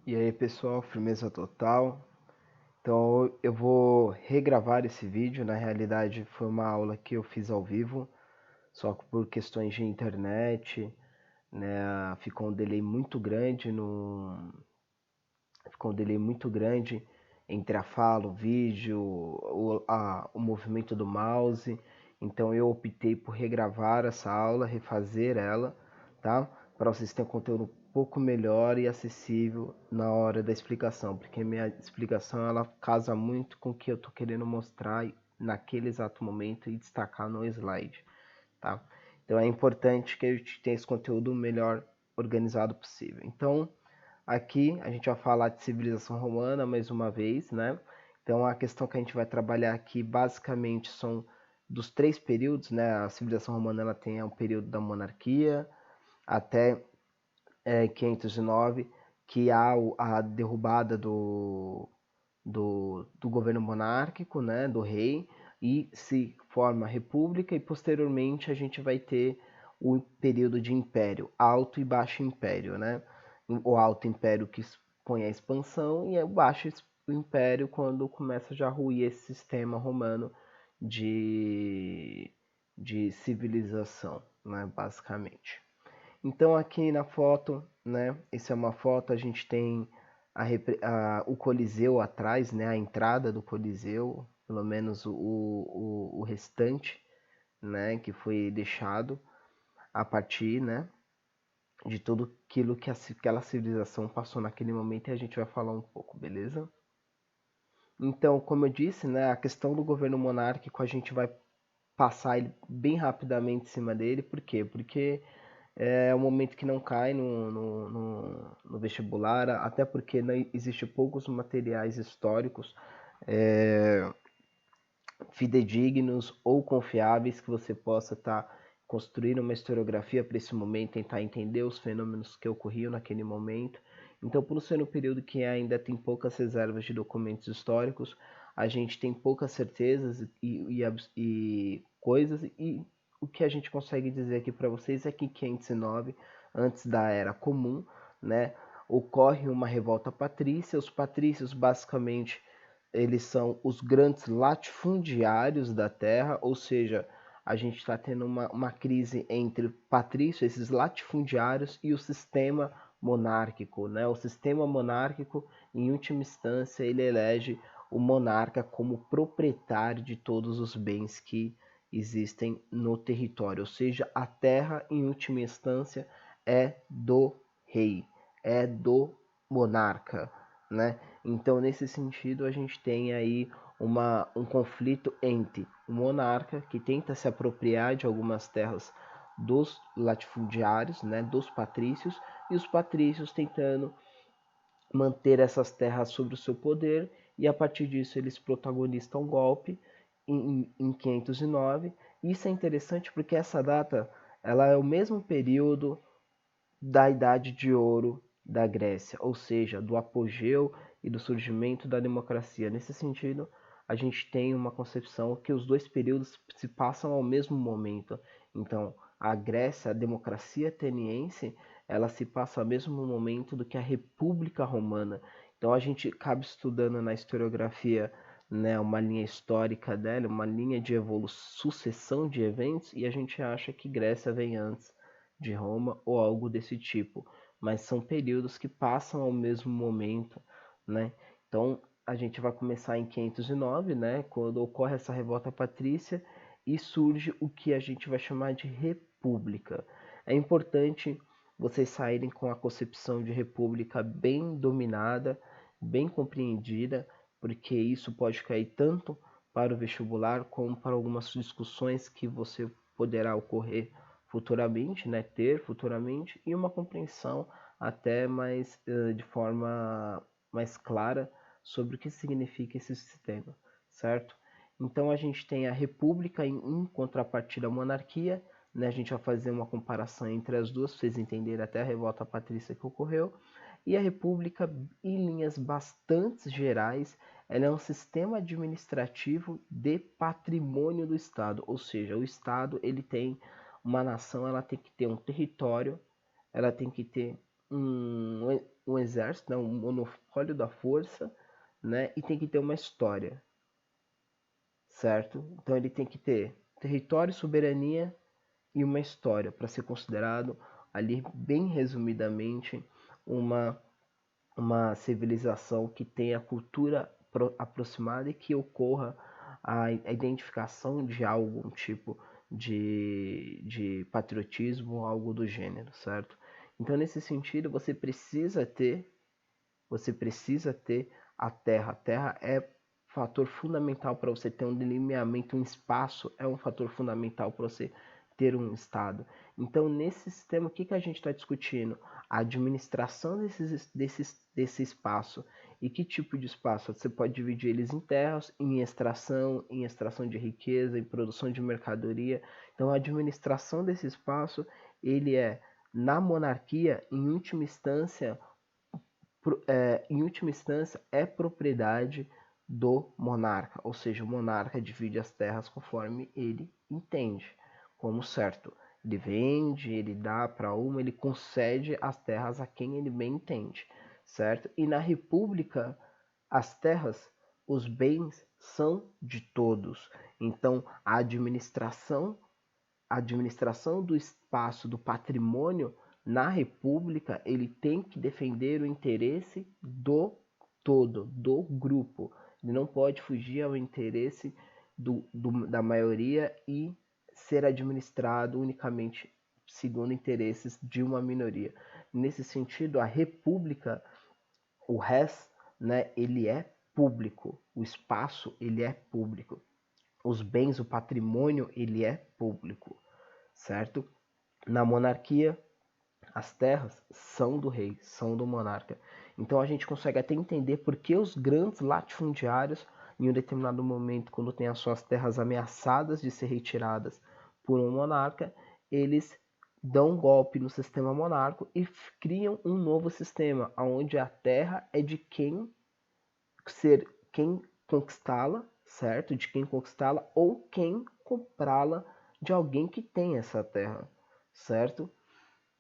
E aí pessoal, firmeza total. Então eu vou regravar esse vídeo. Na realidade foi uma aula que eu fiz ao vivo, só que por questões de internet, né, ficou um delay muito grande entre a fala, o vídeo, o movimento do mouse. Então eu optei por regravar essa aula, refazer ela, tá? Para vocês terem um conteúdo um pouco melhor e acessível na hora da explicação, porque minha explicação ela casa muito com o que eu estou querendo mostrar naquele exato momento e destacar no slide, tá? Então é importante que a gente tenha esse conteúdo o melhor organizado possível. Então, aqui a gente vai falar de civilização romana mais uma vez, né? Então a questão que a gente vai trabalhar aqui basicamente são dos três períodos, né? A civilização romana ela tem um período da monarquia até 509, que há a derrubada do governo monárquico, né? Do rei, e se forma a república, e posteriormente a gente vai ter o período de império, alto e baixo império, né? O alto império que põe a expansão e o baixo império quando começa já a ruir esse sistema romano de, de civilização, né, basicamente. Então aqui na foto, né, essa é uma foto, a gente tem o Coliseu atrás, né, a entrada do Coliseu, pelo menos o restante, né, que foi deixado a partir, né, de tudo aquilo que aquela civilização passou naquele momento e a gente vai falar um pouco, beleza? Então, como eu disse, né, a questão do governo monárquico a gente vai passar ele bem rapidamente em cima dele, por quê? Porque é um momento que não cai no vestibular, até porque não existe poucos materiais históricos é, fidedignos ou confiáveis que você possa estar construindo uma historiografia para esse momento, tentar entender os fenômenos que ocorriam naquele momento. Então, por ser um período que ainda tem poucas reservas de documentos históricos, a gente tem poucas certezas e coisas, e o que a gente consegue dizer aqui para vocês é que em 509, antes da Era Comum, né, ocorre uma revolta patrícia. Os patrícios basicamente eles são os grandes latifundiários da terra, ou seja, a gente está tendo uma crise entre patrícios, esses latifundiários, e o sistema monárquico, né? O sistema monárquico, em última instância, ele elege o monarca como proprietário de todos os bens que existem no território, ou seja, a terra, em última instância, é do rei, é do monarca, né? Então, nesse sentido, a gente tem aí um conflito entre o monarca, que tenta se apropriar de algumas terras dos latifundiários, né, dos patrícios, e os patrícios tentando manter essas terras sob o seu poder, e a partir disso eles protagonizam um golpe em 509. Isso é interessante porque essa data ela é o mesmo período da Idade de Ouro da Grécia, ou seja, do apogeu e do surgimento da democracia. Nesse sentido, a gente tem uma concepção que os dois períodos se passam ao mesmo momento. Então, a Grécia, a democracia ateniense, ela se passa ao mesmo momento do que a República Romana. Então, a gente acaba estudando na historiografia, né, uma linha histórica dela, uma linha de sucessão de eventos, e a gente acha que Grécia vem antes de Roma ou algo desse tipo, mas são períodos que passam ao mesmo momento, né? Então a gente vai começar em 509, né, quando ocorre essa revolta patrícia e surge o que a gente vai chamar de república. É importante vocês saírem com a concepção de república bem dominada, bem compreendida, porque isso pode cair tanto para o vestibular como para algumas discussões que você poderá ocorrer futuramente, né, ter futuramente, e uma compreensão até mais de forma mais clara sobre o que significa esse sistema, certo? Então a gente tem a república em contrapartida à monarquia, né? A gente vai fazer uma comparação entre as duas, para vocês entenderem até a revolta patrícia que ocorreu. E a república, em linhas bastante gerais, ela é um sistema administrativo de patrimônio do Estado, ou seja, o Estado ele tem uma nação, ela tem que ter um território, ela tem que ter um exército, né, um monopólio da força, né, e tem que ter uma história, certo? Então ele tem que ter território, soberania e uma história para ser considerado ali, bem resumidamente, uma, uma civilização que tenha cultura aproximada e que ocorra a identificação de algum tipo de patriotismo, algo do gênero, certo? Então, nesse sentido, você precisa ter a terra. A terra é fator fundamental para você ter um delineamento, um espaço, é um fator fundamental para você ter um estado. Então, nesse sistema, o que a gente está discutindo? A administração desse espaço. E que tipo de espaço? Você pode dividir eles em terras, em extração de riqueza, em produção de mercadoria. Então, a administração desse espaço, ele é, na monarquia, em última instância, é propriedade do monarca, ou seja, o monarca divide as terras conforme ele entende como certo. Ele vende, ele dá para uma, ele concede as terras a quem ele bem entende, certo? E na república, as terras, os bens são de todos. Então, a administração do espaço, do patrimônio na república, ele tem que defender o interesse do todo, do grupo. Ele não pode fugir ao interesse da maioria e ser administrado unicamente segundo interesses de uma minoria. Nesse sentido, a república, o res, né, ele é público, o espaço ele é público, os bens, o patrimônio ele é público, certo? Na monarquia, as terras são do rei, são do monarca. Então a gente consegue até entender por que os grandes latifundiários, em um determinado momento, quando tem as suas terras ameaçadas de ser retiradas por um monarca, eles dão um golpe no sistema monárquico e criam um novo sistema, onde a terra é de quem conquistá-la, certo? De quem conquistá-la ou quem comprá-la de alguém que tem essa terra, certo?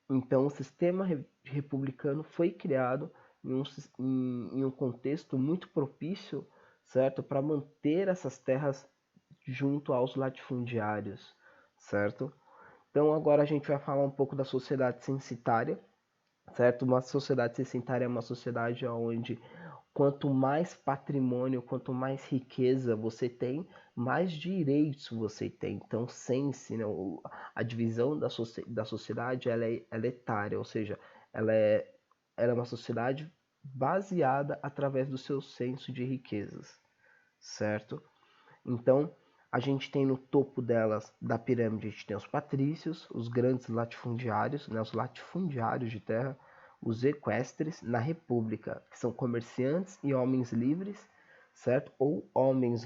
Então, o sistema republicano foi criado em um contexto muito propício, certo, para manter essas terras junto aos latifundiários, certo? Então, agora a gente vai falar um pouco da sociedade censitária, certo? Uma sociedade censitária é uma sociedade onde quanto mais patrimônio, quanto mais riqueza você tem, mais direitos você tem. Então, sense, né, a divisão da sociedade ela é etária, ou seja, ela é uma sociedade baseada através do seu senso de riquezas, certo? Então, a gente tem no topo delas, da pirâmide, a gente tem os patrícios, os grandes latifundiários, né, os latifundiários de terra, os equestres na república, que são comerciantes e homens livres, certo? Ou homens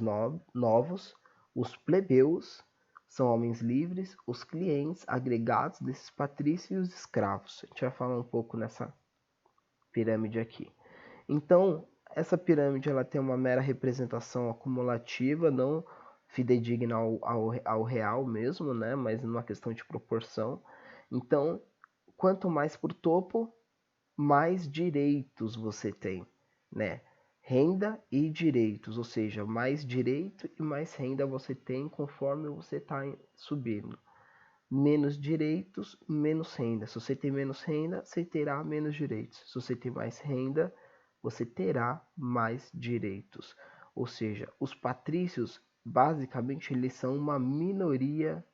novos, os plebeus, são homens livres, os clientes agregados desses patrícios e os escravos. A gente vai falar um pouco nessa pirâmide aqui. Então, essa pirâmide ela tem uma mera representação acumulativa, não fidedigna ao real mesmo, né? Mas numa questão de proporção. Então, quanto mais por topo, mais direitos você tem, né? Renda e direitos, ou seja, mais direito e mais renda você tem conforme você está subindo. Menos direitos, menos renda. Se você tem menos renda, você terá menos direitos. Se você tem mais renda, você terá mais direitos. Ou seja, os patrícios, basicamente, eles são uma minoria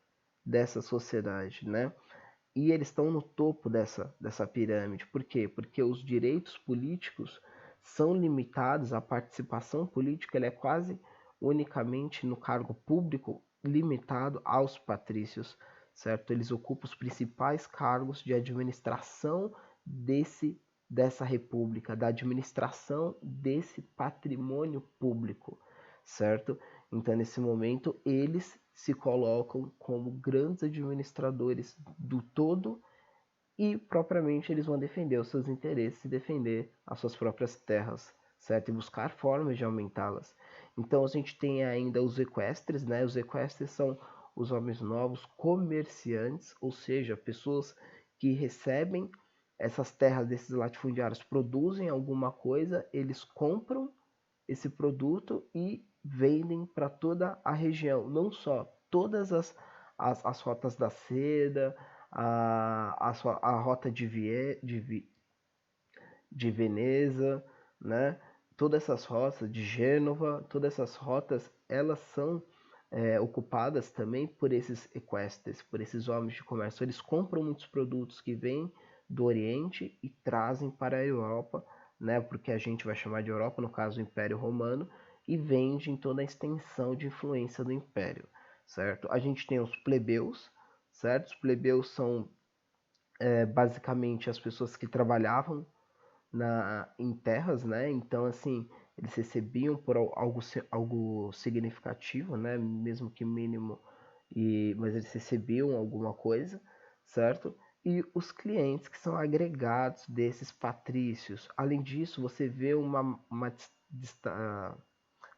dessa sociedade, né? E eles estão no topo dessa pirâmide. Por quê? Porque os direitos políticos são limitados, a participação política ela é quase unicamente no cargo público limitado aos patrícios, certo? Eles ocupam os principais cargos de administração dessa república, da administração desse patrimônio público, certo? Então, nesse momento, eles se colocam como grandes administradores do todo e, propriamente, eles vão defender os seus interesses e defender as suas próprias terras, certo? E buscar formas de aumentá-las. Então, a gente tem ainda os equestres, né? Os equestres são os homens novos comerciantes, ou seja, pessoas que recebem essas terras desses latifundiários produzem alguma coisa, eles compram esse produto e vendem para toda a região, não só todas as rotas da seda, a rota de Veneza, né? Todas essas rotas de Gênova, todas essas rotas, elas são ocupadas também por esses equestres, por esses homens de comércio. Eles compram muitos produtos que vêm do Oriente e trazem para a Europa, né? Porque a gente vai chamar de Europa, no caso o Império Romano, e vende em toda a extensão de influência do Império, certo? A gente tem os plebeus, certo? Os plebeus são basicamente as pessoas que trabalhavam em terras, né? Então, assim, eles recebiam por algo significativo, né? Mesmo que mínimo, mas eles recebiam alguma coisa, certo? E os clientes que são agregados desses patrícios. Além disso, você vê um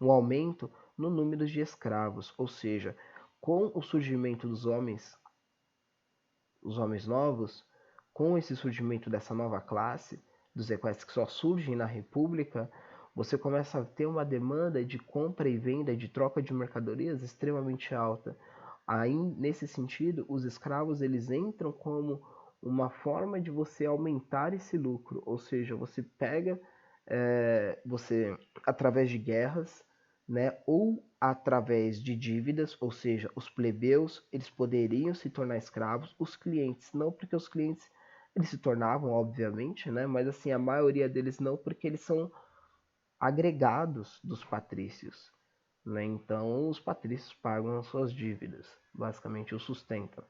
aumento no número de escravos, ou seja, com o surgimento dos homens, os homens novos, com esse surgimento dessa nova classe, dos equestres que só surgem na República, você começa a ter uma demanda de compra e venda, de troca de mercadorias extremamente alta. Aí, nesse sentido, os escravos eles entram como uma forma de você aumentar esse lucro, ou seja, você pega, você através de guerras, né, ou através de dívidas, ou seja, os plebeus eles poderiam se tornar escravos, os clientes não, porque os clientes eles se tornavam, obviamente, né, mas assim a maioria deles não, porque eles são agregados dos patrícios, né, então os patrícios pagam as suas dívidas, basicamente o sustentam,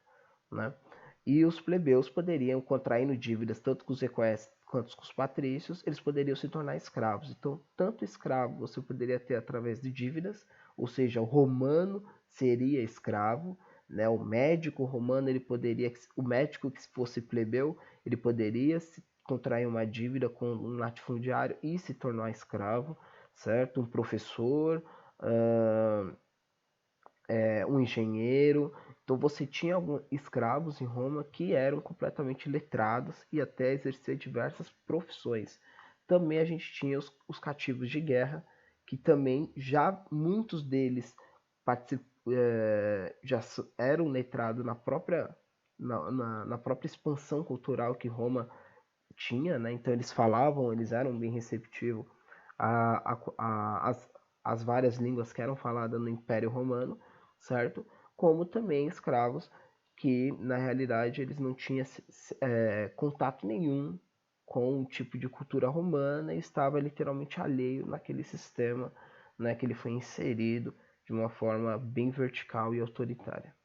né, e os plebeus poderiam, contraindo dívidas tanto com os equestres quanto com os patrícios, eles poderiam se tornar escravos. Então, tanto escravo você poderia ter através de dívidas, ou seja, o romano seria escravo, né? O médico romano ele poderia, o médico que fosse plebeu, ele poderia se contrair uma dívida com um latifundiário e se tornar escravo, certo? Um professor, um engenheiro. Então você tinha alguns escravos em Roma que eram completamente letrados e até exercer diversas profissões. Também a gente tinha os cativos de guerra, que também já muitos deles já eram letrados na própria expansão cultural que Roma tinha, né? Então eles falavam, eles eram bem receptivos às várias línguas que eram faladas no Império Romano, certo? Como também escravos que na realidade eles não tinham contato nenhum com o tipo de cultura romana e estava literalmente alheio naquele sistema, né, que ele foi inserido de uma forma bem vertical e autoritária,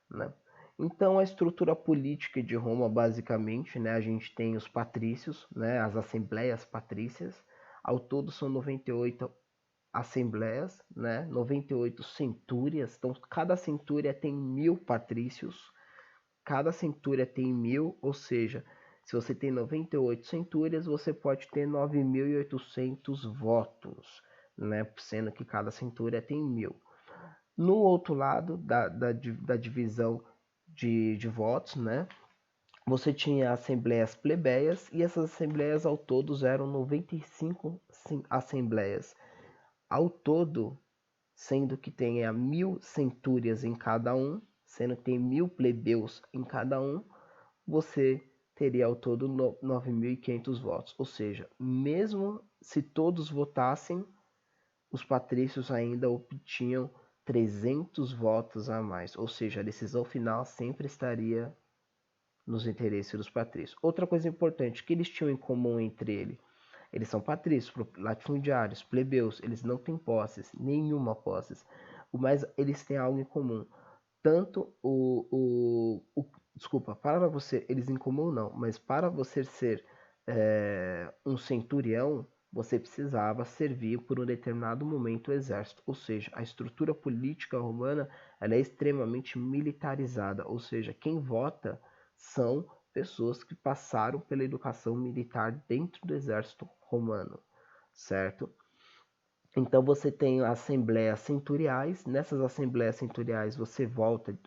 né? Então a estrutura política de Roma basicamente, né, a gente tem os patrícios, né, as assembleias patrícias, ao todo são 98 assembleias, né, 98 centúrias, então cada centúria tem 1000 patrícios, cada centúria tem 1000, ou seja, se você tem 98 centúrias, você pode ter 9.800 votos, né, sendo que cada centúria tem 1000. No outro lado da divisão de votos, né, você tinha assembleias plebeias e essas assembleias ao todo eram 95 assembleias. Ao todo, sendo que tenha 1000 centúrias em cada um, sendo que tem 1000 plebeus em cada um, você teria ao todo 9.500 votos. Ou seja, mesmo se todos votassem, os patrícios ainda obtinham 300 votos a mais. Ou seja, a decisão final sempre estaria nos interesses dos patrícios. Outra coisa importante, que eles tinham em comum entre eles? Eles são patrícios, latifundiários, plebeus, eles não têm posses, nenhuma posses, mas eles têm algo em comum. Tanto desculpa, para você, eles em comum não, mas para você ser um centurião, você precisava servir por um determinado momento o exército, ou seja, a estrutura política romana ela é extremamente militarizada, ou seja, quem vota são pessoas que passaram pela educação militar dentro do exército romano, certo? Então você tem assembleias centuriais, nessas assembleias centuriais você vota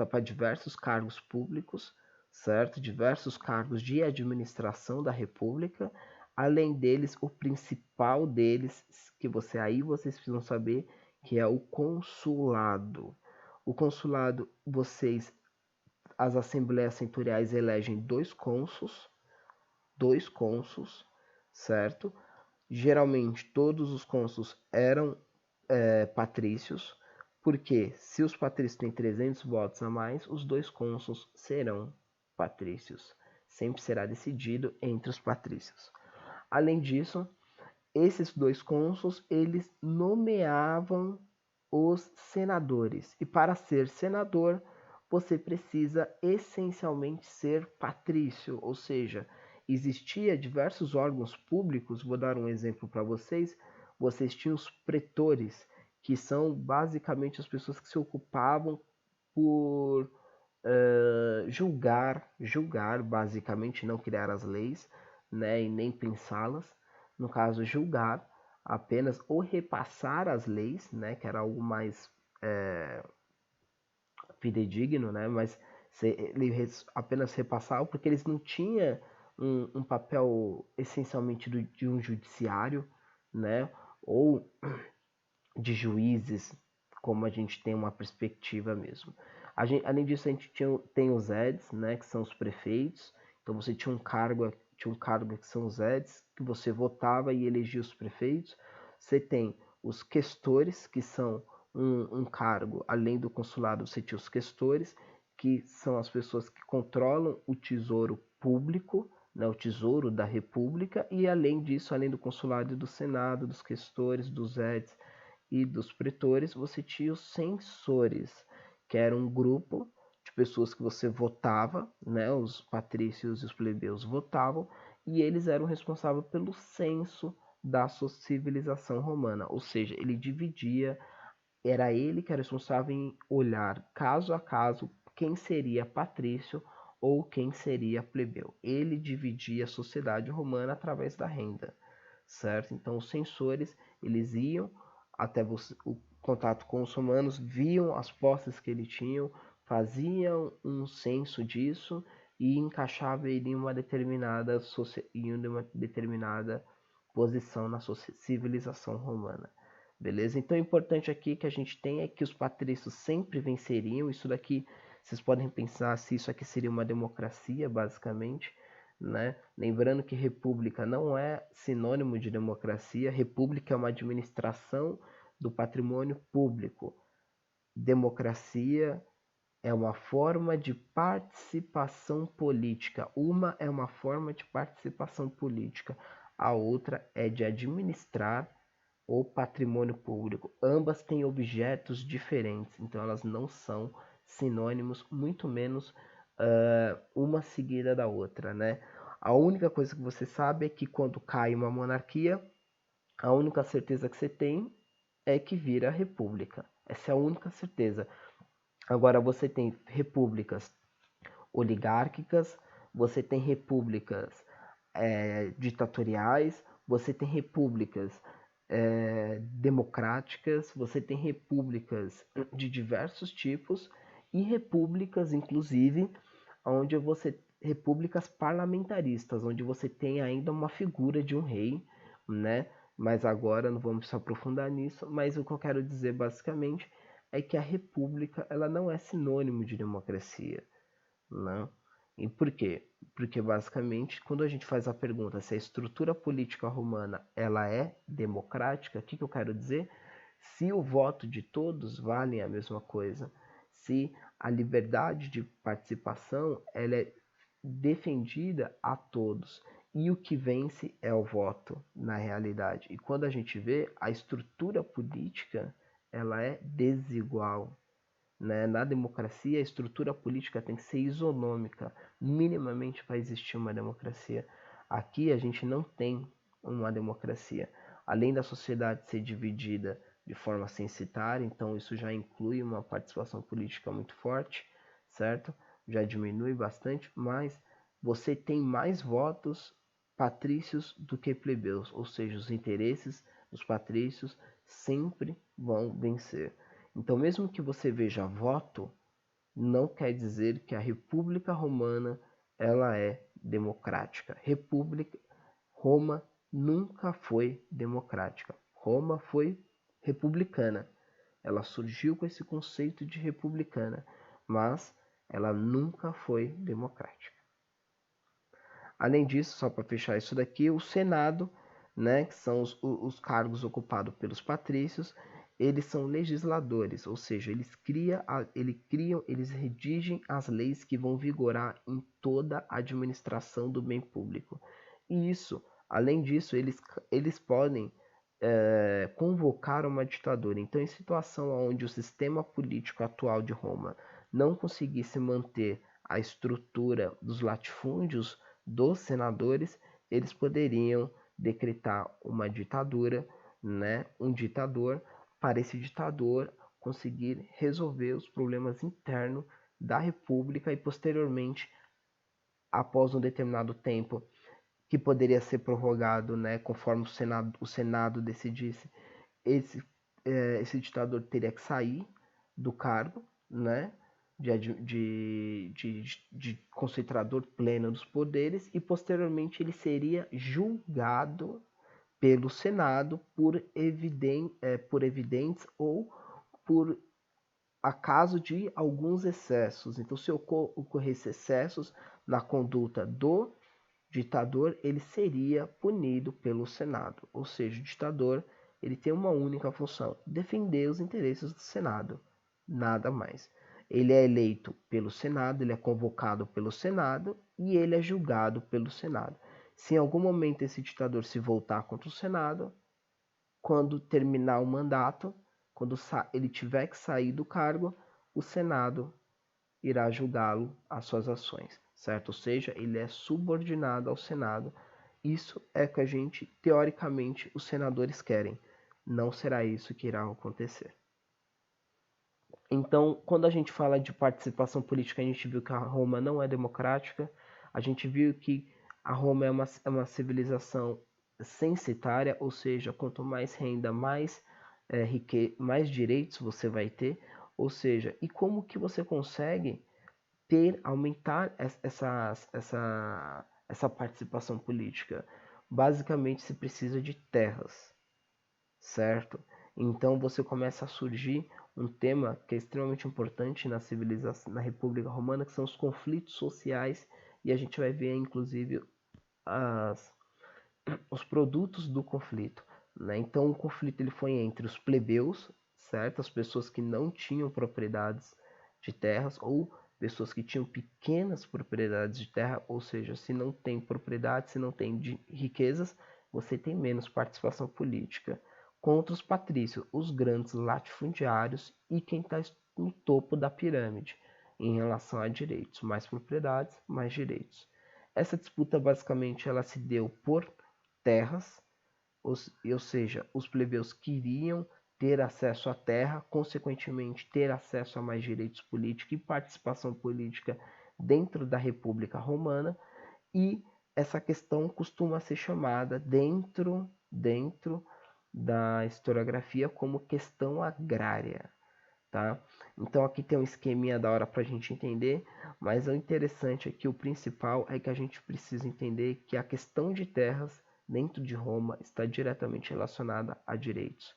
para diversos cargos públicos, certo? Diversos cargos de administração da República. Além deles, o principal deles, que vocês precisam saber, que é o consulado. O consulado, as assembleias setoriais elegem dois cônsuls, certo? Geralmente todos os cônsuls eram patrícios, porque se os patrícios têm 300 votos a mais, os dois cônsuls serão patrícios. Sempre será decidido entre os patrícios. Além disso, esses dois cônsuls, eles nomeavam os senadores. E para ser senador, você precisa essencialmente ser patrício, ou seja, existia diversos órgãos públicos, vou dar um exemplo para vocês. Vocês tinham os pretores, que são basicamente as pessoas que se ocupavam por julgar basicamente, não criar as leis, né, e nem pensá-las, no caso julgar apenas ou repassar as leis, né, que era algo mais fidedigno, né, mas ele apenas repassava porque eles não tinham um papel essencialmente de um judiciário, né, ou de juízes, como a gente tem uma perspectiva mesmo. Além disso, a gente tem os EDs, né, que são os prefeitos. Então você tinha um cargo que são os EDs, que você votava e elegia os prefeitos. Você tem os questores, que são um cargo, além do consulado, você tinha os questores, que são as pessoas que controlam o tesouro público, né, o tesouro da República, e além disso, além do consulado e do Senado, dos questores, dos EDs e dos pretores, você tinha os censores, que era um grupo de pessoas que você votava, né, os patrícios e os plebeus votavam, e eles eram responsáveis pelo censo da civilização romana, ou seja, ele dividia, era ele que era responsável em olhar caso a caso quem seria patrício ou quem seria plebeu. Ele dividia a sociedade romana através da renda, certo? Então os censores, eles iam até o contato com os romanos, viam as posses que ele tinham, faziam um censo disso e encaixavam ele em uma determinada posição na civilização romana. Beleza? Então, o importante aqui que a gente tem é que os patrícios sempre venceriam. Isso daqui, vocês podem pensar se isso aqui seria uma democracia, basicamente, né? Lembrando que república não é sinônimo de democracia. República é uma administração do patrimônio público. Democracia é uma forma de participação política. Uma é uma forma de participação política, a outra é de administrar o patrimônio público. Ambas têm objetos diferentes, então elas não são sinônimos, muito menos uma seguida da outra, né? A única coisa que você sabe é que quando cai uma monarquia, a única certeza que você tem é que vira república. Essa é a única certeza. Agora você tem repúblicas oligárquicas, você tem repúblicas ditatoriais, você tem repúblicas democráticas, você tem repúblicas de diversos tipos e repúblicas, inclusive, onde você repúblicas parlamentaristas, onde você tem ainda uma figura de um rei, né? Mas agora não vamos se aprofundar nisso, mas o que eu quero dizer basicamente é que a república ela não é sinônimo de democracia, né? E por quê? Porque basicamente, quando a gente faz a pergunta se a estrutura política romana ela é democrática, o que eu quero dizer? Se o voto de todos vale a mesma coisa, se a liberdade de participação ela é defendida a todos e o que vence é o voto na realidade. E quando a gente vê a estrutura política, ela é desigual, né? Na democracia, a estrutura política tem que ser isonômica, minimamente para existir uma democracia. Aqui a gente não tem uma democracia. Além da sociedade ser dividida de forma censitária, então isso já inclui uma participação política muito forte, certo? Já diminui bastante, mas você tem mais votos patrícios do que plebeus, ou seja, os interesses dos patrícios sempre vão vencer. Então, mesmo que você veja voto, não quer dizer que a República Romana ela é democrática. Roma nunca foi democrática. Roma foi republicana. Ela surgiu com esse conceito de republicana, mas ela nunca foi democrática. Além disso, só para fechar isso daqui, o Senado, né, que são os cargos ocupados pelos patrícios, eles são legisladores, ou seja, eles redigem as leis que vão vigorar em toda a administração do bem público. E isso, além disso, eles podem convocar uma ditadura. Então, em situação onde o sistema político atual de Roma não conseguisse manter a estrutura dos latifúndios dos senadores, eles poderiam decretar uma ditadura, né, um ditador, para esse ditador conseguir resolver os problemas internos da república e posteriormente, após um determinado tempo, que poderia ser prorrogado, né, conforme o Senado decidisse, esse ditador teria que sair do cargo, né, de concentrador pleno dos poderes, e posteriormente ele seria julgado pelo Senado por evidentes ou por acaso de alguns excessos. Então, se ocorresse excessos na conduta do ditador, ele seria punido pelo Senado. Ou seja, o ditador ele tem uma única função: defender os interesses do Senado, nada mais. Ele é eleito pelo Senado, ele é convocado pelo Senado e ele é julgado pelo Senado. Se em algum momento esse ditador se voltar contra o Senado, quando terminar o mandato, quando ele tiver que sair do cargo, o Senado irá julgá-lo às suas ações, certo? Ou seja, ele é subordinado ao Senado. Isso é o que a gente, teoricamente, os senadores querem. Não será isso que irá acontecer. Então, quando a gente fala de participação política, a gente viu que a Roma não é democrática, a gente viu que a Roma é uma civilização censitária, ou seja, quanto mais renda, mais direitos você vai ter, ou seja, e como que você consegue aumentar essa participação política? Basicamente, se precisa de terras, certo? Então você começa a surgir um tema que é extremamente importante na civilização, na República Romana, que são os conflitos sociais, e a gente vai ver inclusive os produtos do conflito, né? Então o conflito ele foi entre os plebeus, certo? As pessoas que não tinham propriedades de terras ou pessoas que tinham pequenas propriedades de terra, ou seja, se não tem propriedade, se não tem riquezas, você tem menos participação política. Contra os patrícios, os grandes latifundiários e quem está no topo da pirâmide em relação a direitos, mais propriedades, mais direitos. Essa disputa basicamente ela se deu por terras, ou seja, os plebeus queriam ter acesso à terra, consequentemente ter acesso a mais direitos políticos e participação política dentro da República Romana, e essa questão costuma ser chamada dentro da historiografia como questão agrária, tá? Então aqui tem um esqueminha da hora para a gente entender, mas o interessante aqui, o principal, é que a gente precisa entender que a questão de terras dentro de Roma está diretamente relacionada a direitos.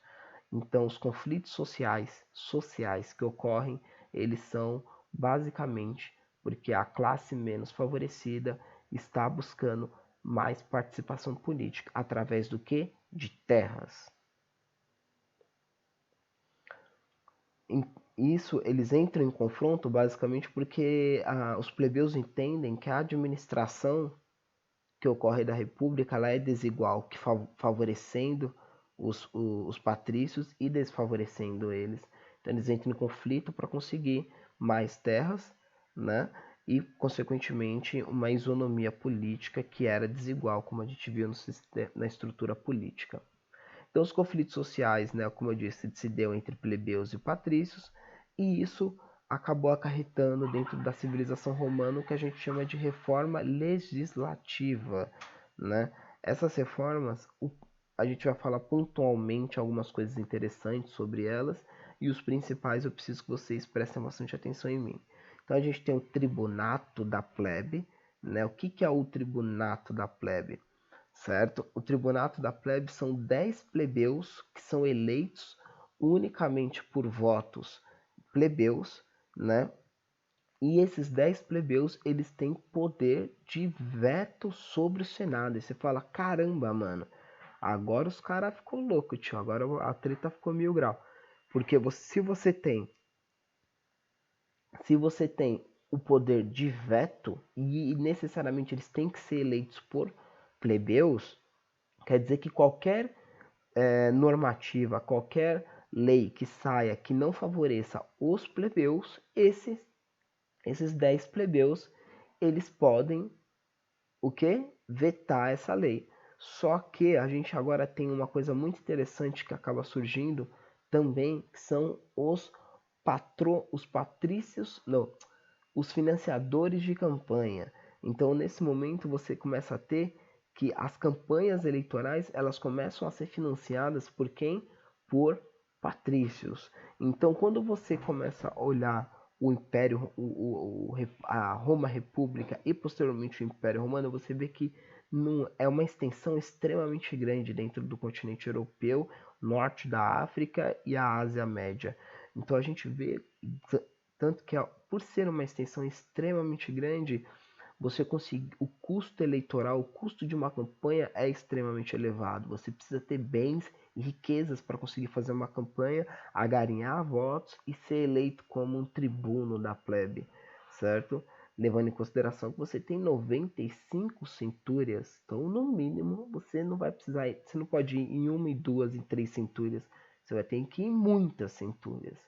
Então os conflitos sociais que ocorrem, eles são basicamente porque a classe menos favorecida está buscando mais participação política através do que? De terras. Isso eles entram em confronto basicamente porque os plebeus entendem que a administração que ocorre da República ela é desigual, que favorecendo os patrícios e desfavorecendo eles. Então eles entram em conflito para conseguir mais terras, né? E, consequentemente, uma isonomia política que era desigual, como a gente viu na estrutura política. Então, os conflitos sociais, né, como eu disse, se deu entre plebeus e patrícios, e isso acabou acarretando dentro da civilização romana o que a gente chama de reforma legislativa, né? Essas reformas, a gente vai falar pontualmente algumas coisas interessantes sobre elas, e os principais eu preciso que vocês prestem bastante atenção em mim. Então a gente tem o tribunato da plebe, né? O que é o tribunato da plebe? Certo? O tribunato da plebe são 10 plebeus que são eleitos unicamente por votos plebeus, né? E esses 10 plebeus, eles têm poder de veto sobre o Senado. E você fala, caramba, mano, agora os caras ficou louco, tio. Agora a treta ficou 1000 graus. Porque se você tem o poder de veto e necessariamente eles têm que ser eleitos por plebeus, quer dizer que qualquer normativa, qualquer lei que saia que não favoreça os plebeus, esses 10 plebeus, eles podem o que? Vetar essa lei. Só que a gente agora tem uma coisa muito interessante que acaba surgindo também, que são os patrícios, não, os financiadores de campanha. Então, nesse momento, você começa a ter que as campanhas eleitorais elas começam a ser financiadas por quem? Por patrícios. Então, quando você começa a olhar o Império, a Roma República e posteriormente o Império Romano, você vê que é uma extensão extremamente grande dentro do continente europeu, norte da África e a Ásia Média. Então a gente vê tanto que por ser uma extensão extremamente grande, você conseguir o custo eleitoral, o custo de uma campanha é extremamente elevado. Você precisa ter bens e riquezas para conseguir fazer uma campanha, agarinhar votos e ser eleito como um tribuno da plebe, certo? Levando em consideração que você tem 95 centúrias, então no mínimo você não vai precisar, você não pode ir em uma, em duas, em três centúrias, você vai ter que ir em muitas centúrias,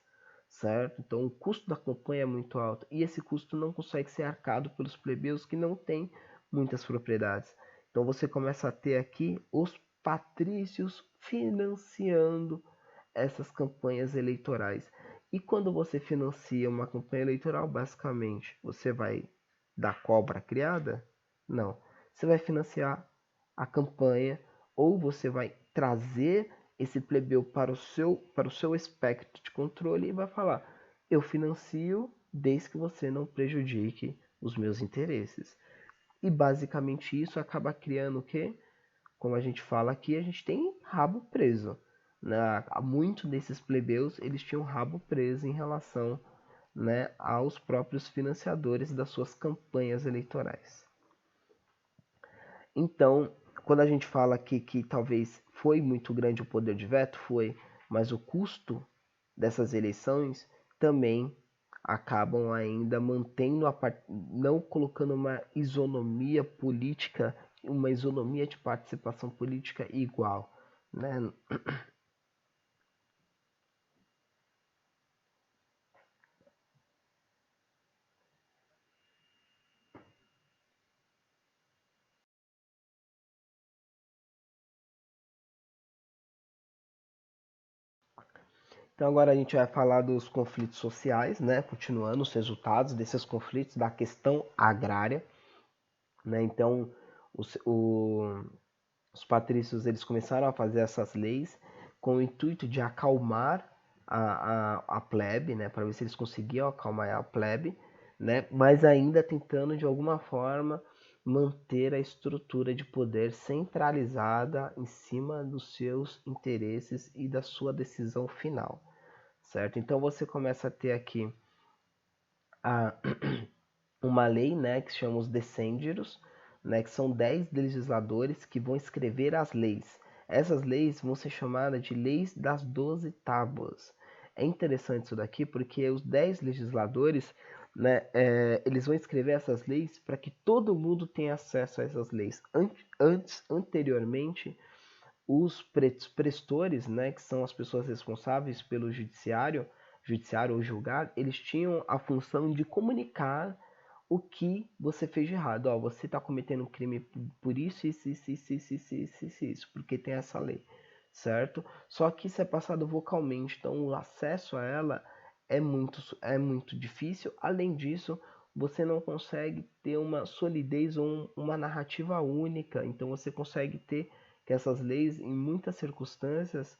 certo? Então o custo da campanha é muito alto e esse custo não consegue ser arcado pelos plebeus que não têm muitas propriedades. Então você começa a ter aqui os patrícios financiando essas campanhas eleitorais. E quando você financia uma campanha eleitoral, basicamente, você vai dar cobra criada? Não. Você vai financiar a campanha ou você vai trazer esse plebeu para o seu espectro de controle e vai falar: eu financio desde que você não prejudique os meus interesses. E basicamente isso acaba criando o quê? Como a gente fala aqui, a gente tem rabo preso. Né? Muitos desses plebeus eles tinham rabo preso em relação, né, aos próprios financiadores das suas campanhas eleitorais. Então, quando a gente fala aqui que talvez foi muito grande o poder de veto, foi, mas o custo dessas eleições também acabam ainda mantendo não colocando uma isonomia política, uma isonomia de participação política igual, né? Então agora a gente vai falar dos conflitos sociais, né? Continuando os resultados desses conflitos da questão agrária, né? Então os, o, os patrícios eles começaram a fazer essas leis com o intuito de acalmar a plebe, né? Para ver se eles conseguiam acalmar a plebe, né? Mas ainda tentando de alguma forma manter a estrutura de poder centralizada em cima dos seus interesses e da sua decisão final, certo? Então você começa a ter aqui a, uma lei, né, que se chama os decêndiros, né, que são 10 legisladores que vão escrever as leis. Essas leis vão ser chamadas de leis das 12 tábuas. É interessante isso daqui porque os 10 legisladores, né, eles vão escrever essas leis para que todo mundo tenha acesso a essas leis. Anteriormente, os prestores, né, que são as pessoas responsáveis pelo judiciário ou julgar, eles tinham a função de comunicar o que você fez de errado. Ó, você está cometendo um crime por isso, isso, porque tem essa lei, certo? Só que isso é passado vocalmente, então o acesso a ela é muito difícil. Além disso, você não consegue ter uma solidez ou uma narrativa única, então você consegue ter que essas leis, em muitas circunstâncias,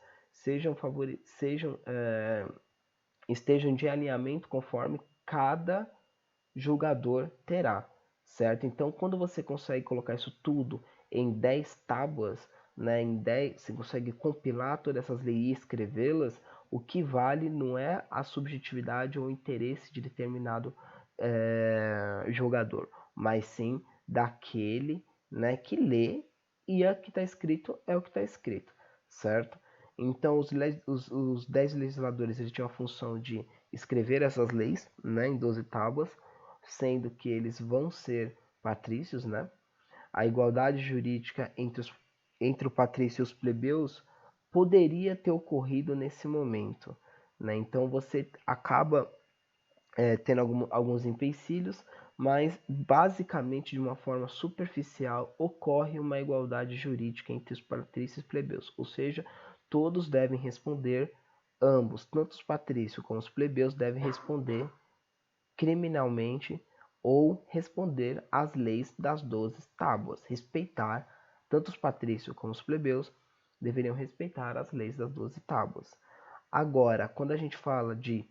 estejam de alinhamento conforme cada julgador terá, certo? Então, quando você consegue colocar isso tudo em 10 tábuas, né, em 10, você consegue compilar todas essas leis e escrevê-las, o que vale não é a subjetividade ou o interesse de determinado jogador, mas sim daquele, né, que lê e o que está escrito é o que está escrito, certo? Então, os 10 legisladores eles tinham a função de escrever essas leis, né, em 12 tábuas, sendo que eles vão ser patrícios, né? A igualdade jurídica entre o patrício e os plebeus poderia ter ocorrido nesse momento, né? Então você acaba tendo alguns empecilhos, mas basicamente de uma forma superficial ocorre uma igualdade jurídica entre os patrícios e plebeus, ou seja, todos devem responder, ambos, tanto os patrícios como os plebeus devem responder criminalmente ou responder às leis das 12 tábuas, respeitar, tanto os patrícios como os plebeus deveriam respeitar as leis das 12 tábuas. Agora, quando a gente fala de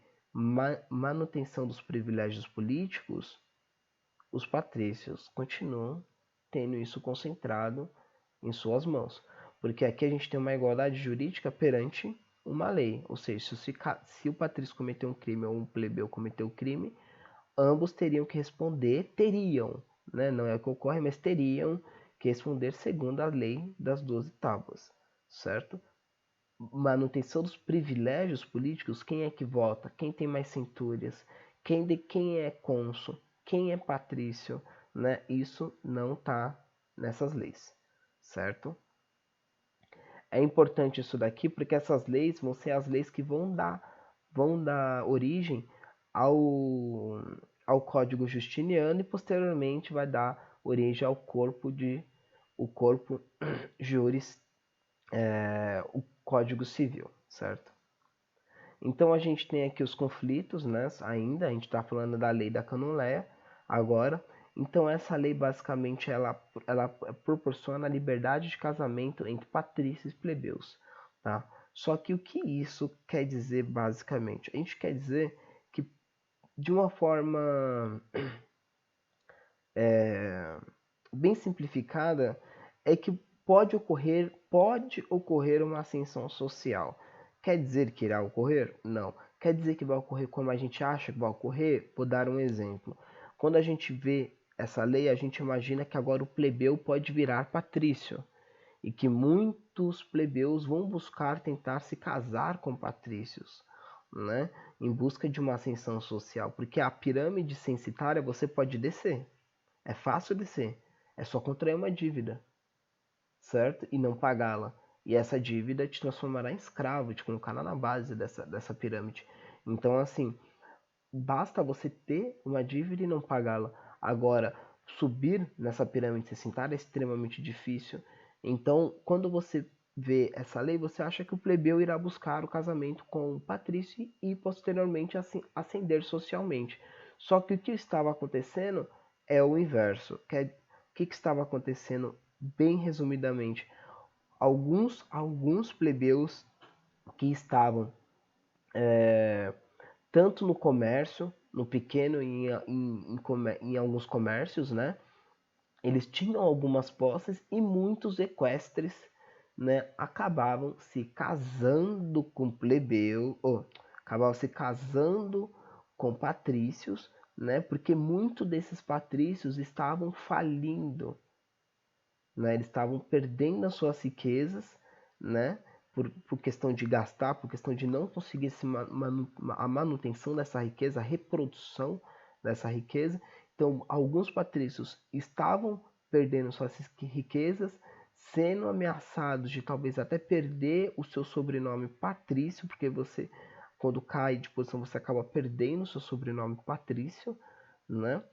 manutenção dos privilégios políticos, os patrícios continuam tendo isso concentrado em suas mãos. Porque aqui a gente tem uma igualdade jurídica perante uma lei. Ou seja, se o patrício cometeu um crime ou um plebeu cometeu um crime, ambos teriam que responder, né? Não é o que ocorre, mas teriam que responder segundo a lei das 12 tábuas, certo? Manutenção dos privilégios políticos, quem é que vota, quem tem mais centúrias, quem é cônsul, quem é patrício, né? Isso não está nessas leis, certo? É importante isso daqui porque essas leis vão ser as leis que vão dar origem ao, ao Código Justiniano e posteriormente vai dar origem ao o corpo juris, o Código Civil, certo? Então a gente tem aqui os conflitos, né? Ainda a gente está falando da lei da Canonéia agora. Então essa lei basicamente ela proporciona a liberdade de casamento entre patrícios e plebeus, tá? Só que o que isso quer dizer basicamente? A gente quer dizer que de uma forma bem simplificada é que pode ocorrer uma ascensão social. Quer dizer que irá ocorrer? Não. Quer dizer que vai ocorrer como a gente acha que vai ocorrer? Vou dar um exemplo. Quando a gente vê essa lei, a gente imagina que agora o plebeu pode virar patrício e que muitos plebeus vão buscar tentar se casar com patrícios, né? Em busca de uma ascensão social, porque a pirâmide censitária você pode descer, é fácil descer, é só contrair uma dívida, certo? E não pagá-la. E essa dívida te transformará em escravo, te colocará na base dessa pirâmide. Então, assim, basta você ter uma dívida e não pagá-la. Agora, subir nessa pirâmide censitária é extremamente difícil. Então, quando você vê essa lei, você acha que o plebeu irá buscar o casamento com o patrício e posteriormente ascender socialmente. Só que o que estava acontecendo é o inverso. O que estava acontecendo, bem resumidamente? Alguns plebeus que estavam tanto no comércio, no pequeno e em alguns comércios, né? Eles tinham algumas posses e muitos equestres, né? Acabavam se casando com plebeu, ou acabavam se casando com patrícios, né? Porque muitos desses patrícios estavam falindo, né? Eles estavam perdendo as suas riquezas, né? Por questão de gastar, por questão de não conseguir a manutenção dessa riqueza, a reprodução dessa riqueza. Então, alguns patrícios estavam perdendo suas riquezas, sendo ameaçados de talvez até perder o seu sobrenome patrício, porque você, quando cai de posição, você acaba perdendo o seu sobrenome patrício, né?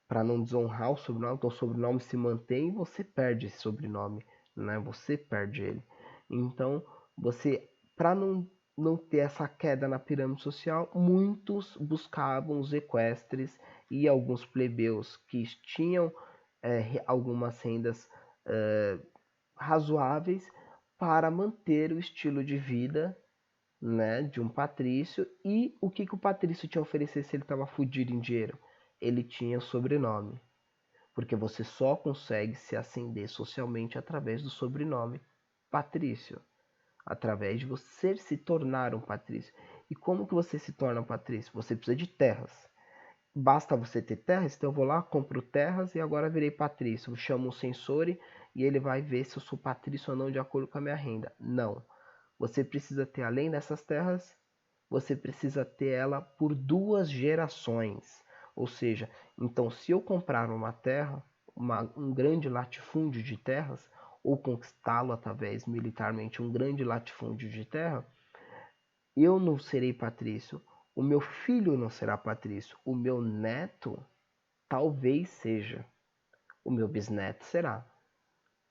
Para não desonrar o sobrenome, então o sobrenome se mantém e você perde esse sobrenome, né? Você perde ele. Então, você, para não ter essa queda na pirâmide social, muitos buscavam os equestres e alguns plebeus que tinham algumas rendas razoáveis para manter o estilo de vida, né, de um patrício. E o que o patrício tinha a oferecer se ele estava fudido em dinheiro? ele tinha o sobrenome, porque você só consegue se ascender socialmente através do sobrenome patrício, através de você se tornar um patrício. E como que você se torna um patrício? Você precisa de terras. Basta você ter terras, então eu vou lá, compro terras e agora virei patrício. Eu chamo um censor e ele vai ver se eu sou patrício ou não de acordo com a minha renda. Não. Você precisa ter, além dessas terras, você precisa ter ela por 2 gerações. Ou seja, então se eu comprar uma terra, um grande latifúndio de terras, ou conquistá-lo através militarmente, um grande latifúndio de terra, eu não serei patrício, o meu filho não será patrício, o meu neto talvez seja, o meu bisneto será,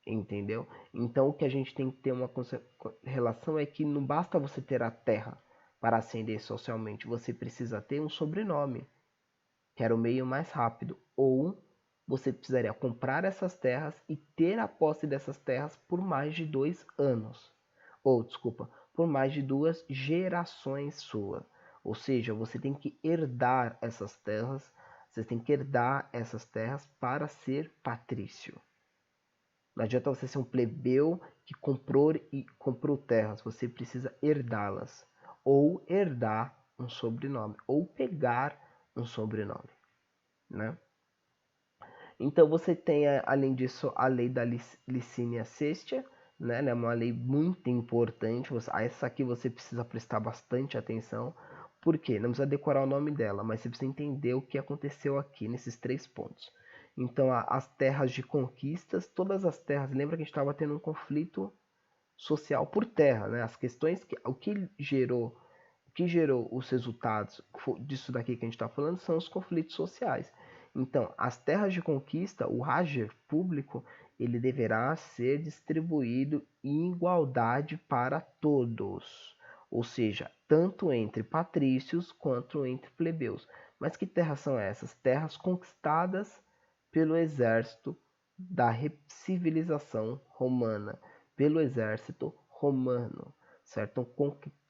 entendeu? Então o que a gente tem que ter uma relação é que não basta você ter a terra para ascender socialmente, você precisa ter um sobrenome, que era o meio mais rápido, ou você precisaria comprar essas terras e ter a posse dessas terras por mais de 2 anos. Ou, desculpa, por mais de 2 gerações suas. Ou seja, você tem que herdar essas terras, você tem que herdar essas terras para ser patrício. Não adianta você ser um plebeu que comprou terras, você precisa herdá-las. Ou herdar um sobrenome, ou pegar um sobrenome, né? Então você tem, além disso, a lei da licínia sextia, né? É uma lei muito importante. Essa aqui você precisa prestar bastante atenção. Por quê? Não precisa decorar o nome dela, mas você precisa entender o que aconteceu aqui nesses 3 pontos. Então, as terras de conquistas, todas as terras, lembra que a gente estava tendo um conflito social por terra, né? As questões o que gerou os resultados disso daqui que a gente está falando são os conflitos sociais. Então, as terras de conquista, o Hager público, ele deverá ser distribuído em igualdade para todos, ou seja, tanto entre patrícios quanto entre plebeus. Mas que terras são essas? Terras conquistadas pelo exército da civilização romana, pelo exército romano, certo?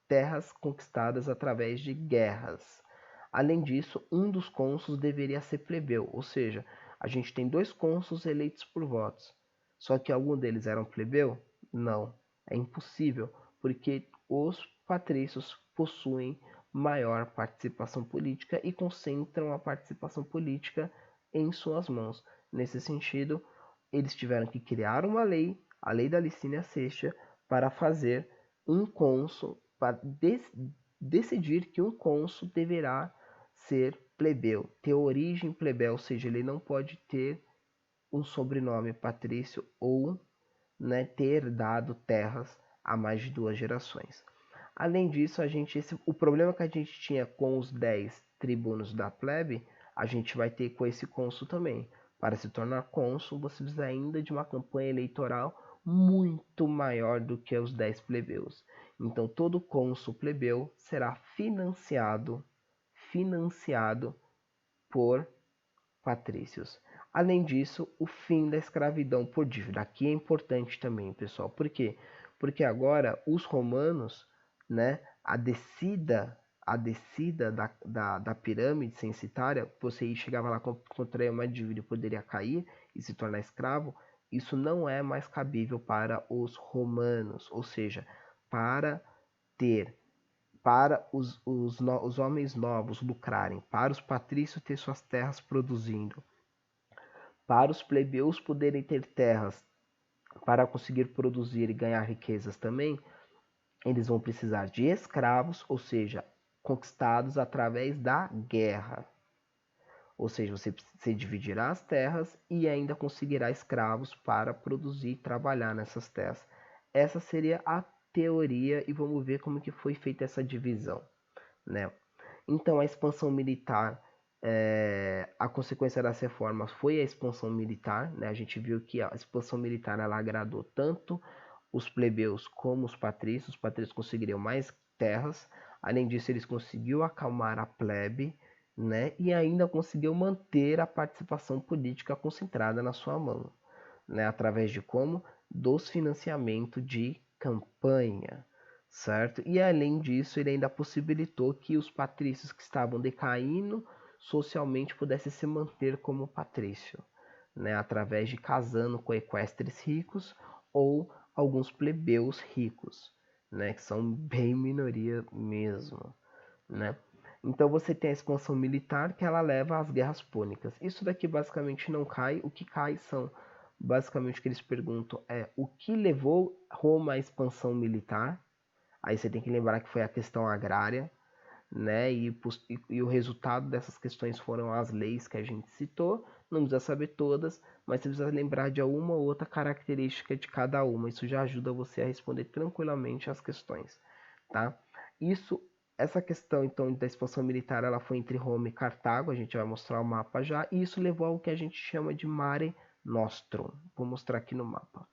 Terras conquistadas através de guerras. Além disso, um dos cônsuls deveria ser plebeu, ou seja, a gente tem 2 cônsuls eleitos por votos. Só que algum deles eram plebeu? Não, é impossível, porque os patrícios possuem maior participação política e concentram a participação política em suas mãos. Nesse sentido, eles tiveram que criar uma lei, a lei da licínia sextia, para fazer um cônsul, para decidir que um cônsul deverá ser plebeu, ter origem plebeu, ou seja, ele não pode ter um sobrenome patrício ou, né, ter dado terras a mais de 2 gerações. Além disso, o problema que a gente tinha com os 10 tribunos da plebe, a gente vai ter com esse cônsul também. Para se tornar cônsul, você precisa ainda de uma campanha eleitoral muito maior do que os 10 plebeus. Então, todo cônsul plebeu será financiado por patrícios. Além disso, o fim da escravidão por dívida. Aqui é importante também, pessoal. Por quê? Porque agora os romanos, né, a descida da pirâmide censitária, você chegava lá, contrair uma dívida e poderia cair e se tornar escravo, isso não é mais cabível para os romanos, ou seja, para ter para os homens novos lucrarem, para os patrícios ter suas terras produzindo, para os plebeus poderem ter terras para conseguir produzir e ganhar riquezas também, eles vão precisar de escravos, ou seja, conquistados através da guerra. Ou seja, você dividirá as terras e ainda conseguirá escravos para produzir e trabalhar nessas terras. Essa seria a teoria e vamos ver como que foi feita essa divisão, né? Então, a expansão militar, a consequência das reformas foi a expansão militar, né? A gente viu que a expansão militar ela agradou tanto os plebeus como os patrícios. Os patrícios conseguiriam mais terras. Além disso, eles conseguiu acalmar a plebe, né? E ainda conseguiu manter a participação política concentrada na sua mão, né? Através de como? Dos financiamentos de campanha, certo? E além disso, ele ainda possibilitou que os patrícios que estavam decaindo socialmente pudesse se manter como patrício, né, através de casando com equestres ricos ou alguns plebeus ricos, né, que são bem minoria mesmo, né? Então você tem a expansão militar que ela leva às guerras púnicas. Isso daqui basicamente não cai, o que cai são basicamente o que eles perguntam é o que levou Roma à expansão militar. Aí você tem que lembrar que foi a questão agrária, né? E o resultado dessas questões foram as leis que a gente citou. Não precisa saber todas, mas você precisa lembrar de uma ou outra característica de cada uma. Isso já ajuda você a responder tranquilamente as questões, tá? Isso, essa questão então da expansão militar, ela foi entre Roma e Cartago. A gente vai mostrar o mapa já. E isso levou ao que a gente chama de Mare Nostrum. Vou mostrar aqui no mapa.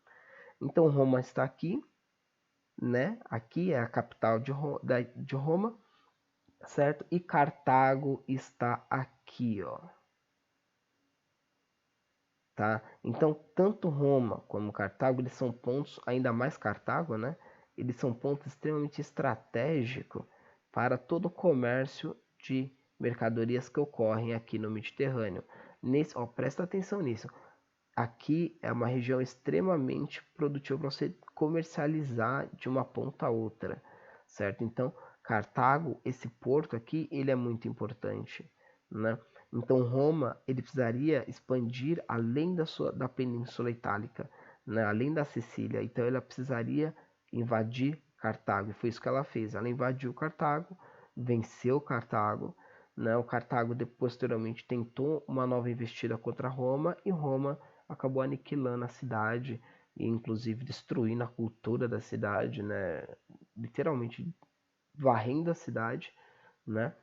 Então Roma está aqui, né? Aqui é a capital de Roma, certo? E Cartago está aqui, ó. Tá? Então, tanto Roma como Cartago, eles são pontos, ainda mais Cartago, né? Eles são pontos extremamente estratégicos para todo o comércio de mercadorias que ocorrem aqui no Mediterrâneo. Presta atenção nisso. Aqui é uma região extremamente produtiva para você comercializar de uma ponta a outra, certo? Então, Cartago, esse porto aqui, ele é muito importante, né? Então, Roma, ele precisaria expandir além da Península Itálica, né? Além da Sicília. Então, ela precisaria invadir Cartago. E foi isso que ela fez. Ela invadiu Cartago, venceu Cartago, né? O Cartago, posteriormente, tentou uma nova investida contra Roma e Roma acabou aniquilando a cidade e inclusive destruindo a cultura da cidade, né? Literalmente varrendo a cidade, né?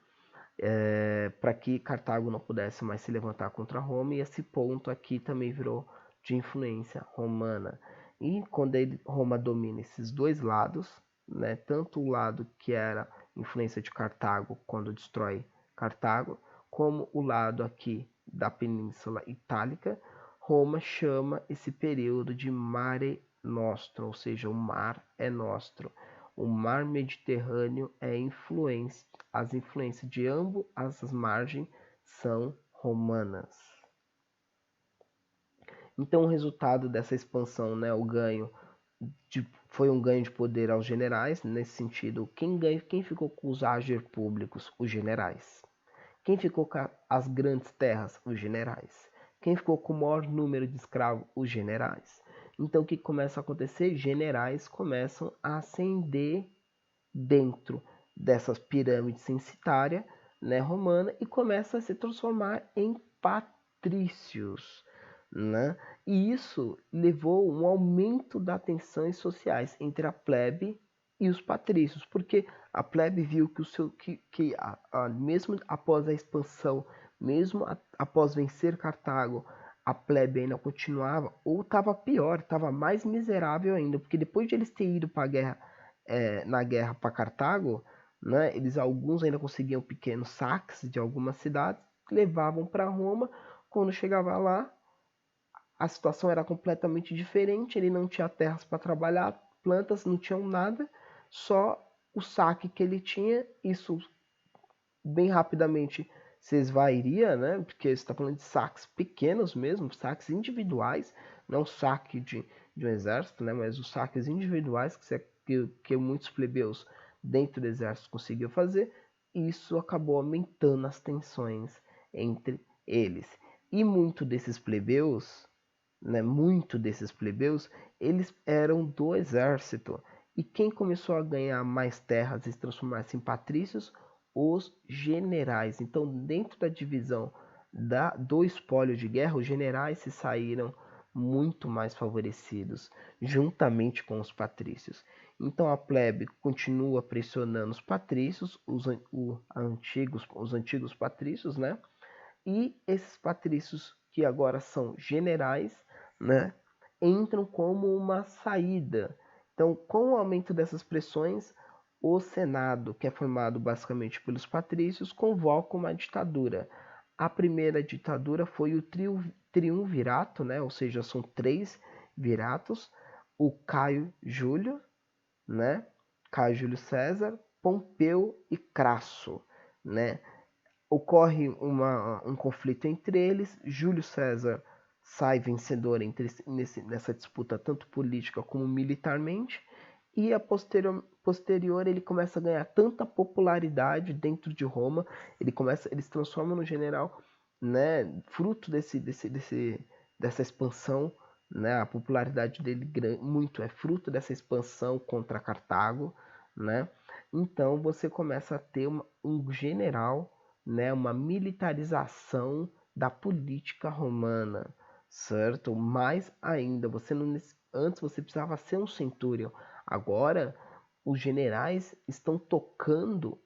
Para que Cartago não pudesse mais se levantar contra Roma, e esse ponto aqui também virou de influência romana. E quando Roma domina esses dois lados, né, tanto o lado que era influência de Cartago quando destrói Cartago, como o lado aqui da Península Itálica, Roma chama esse período de Mare Nostrum, ou seja, o mar é nostro. O mar Mediterrâneo é influência, as influências de ambas as margens são romanas. Então, o resultado dessa expansão, né, o ganho foi um ganho de poder aos generais. Nesse sentido, quem ficou com os áger públicos? Os generais. Quem ficou com as grandes terras? Os generais. Quem ficou com o maior número de escravos? Os generais. Então, o que começa a acontecer? Generais começam a ascender dentro dessas pirâmides censitárias, né, romana, e começa a se transformar em patrícios, né? E isso levou um aumento das tensões sociais entre a plebe e os patrícios, porque a plebe viu mesmo após a expansão, mesmo após vencer Cartago, a plebe ainda continuava, ou estava pior, estava mais miserável ainda, porque depois de eles terem ido para a guerra, na guerra para Cartago, né, alguns ainda conseguiam pequenos saques de algumas cidades, levavam para Roma. Quando chegava lá, a situação era completamente diferente. Ele não tinha terras para trabalhar, plantas, não tinham nada, só o saque que ele tinha. Isso bem rapidamente se esvairia, né? Porque você está falando de saques pequenos mesmo, saques individuais, não saque de um exército, né? Mas os saques individuais que muitos plebeus dentro do exército conseguiam fazer. Isso acabou aumentando as tensões entre eles. E muito desses plebeus, eles eram do exército. E quem começou a ganhar mais terras e se transformar-se em patrícios? Os generais. Então, dentro da divisão do espólio de guerra, os generais se saíram muito mais favorecidos, juntamente com os patrícios. Então, a plebe continua pressionando os patrícios, os antigos patrícios, né? E esses patrícios, que agora são generais, né, entram como uma saída. Então, com o aumento dessas pressões, o Senado, que é formado basicamente pelos patrícios, convoca uma ditadura. A primeira ditadura foi o triunvirato, né, ou seja, são 3 viratos: o Caio Júlio, né, Caio Júlio César, Pompeu e Crasso, né? ocorre um conflito entre eles, Júlio César sai vencedor nessa disputa tanto política como militarmente, e a posterior ele começa a ganhar tanta popularidade dentro de Roma, ele se transforma no general, né, fruto dessa expansão, né, a popularidade dele muito é fruto dessa expansão contra Cartago, né? Então você começa a ter um general, né, uma militarização da política romana, certo? Mais ainda, você não, antes você precisava ser um centurião, agora os generais estão tocando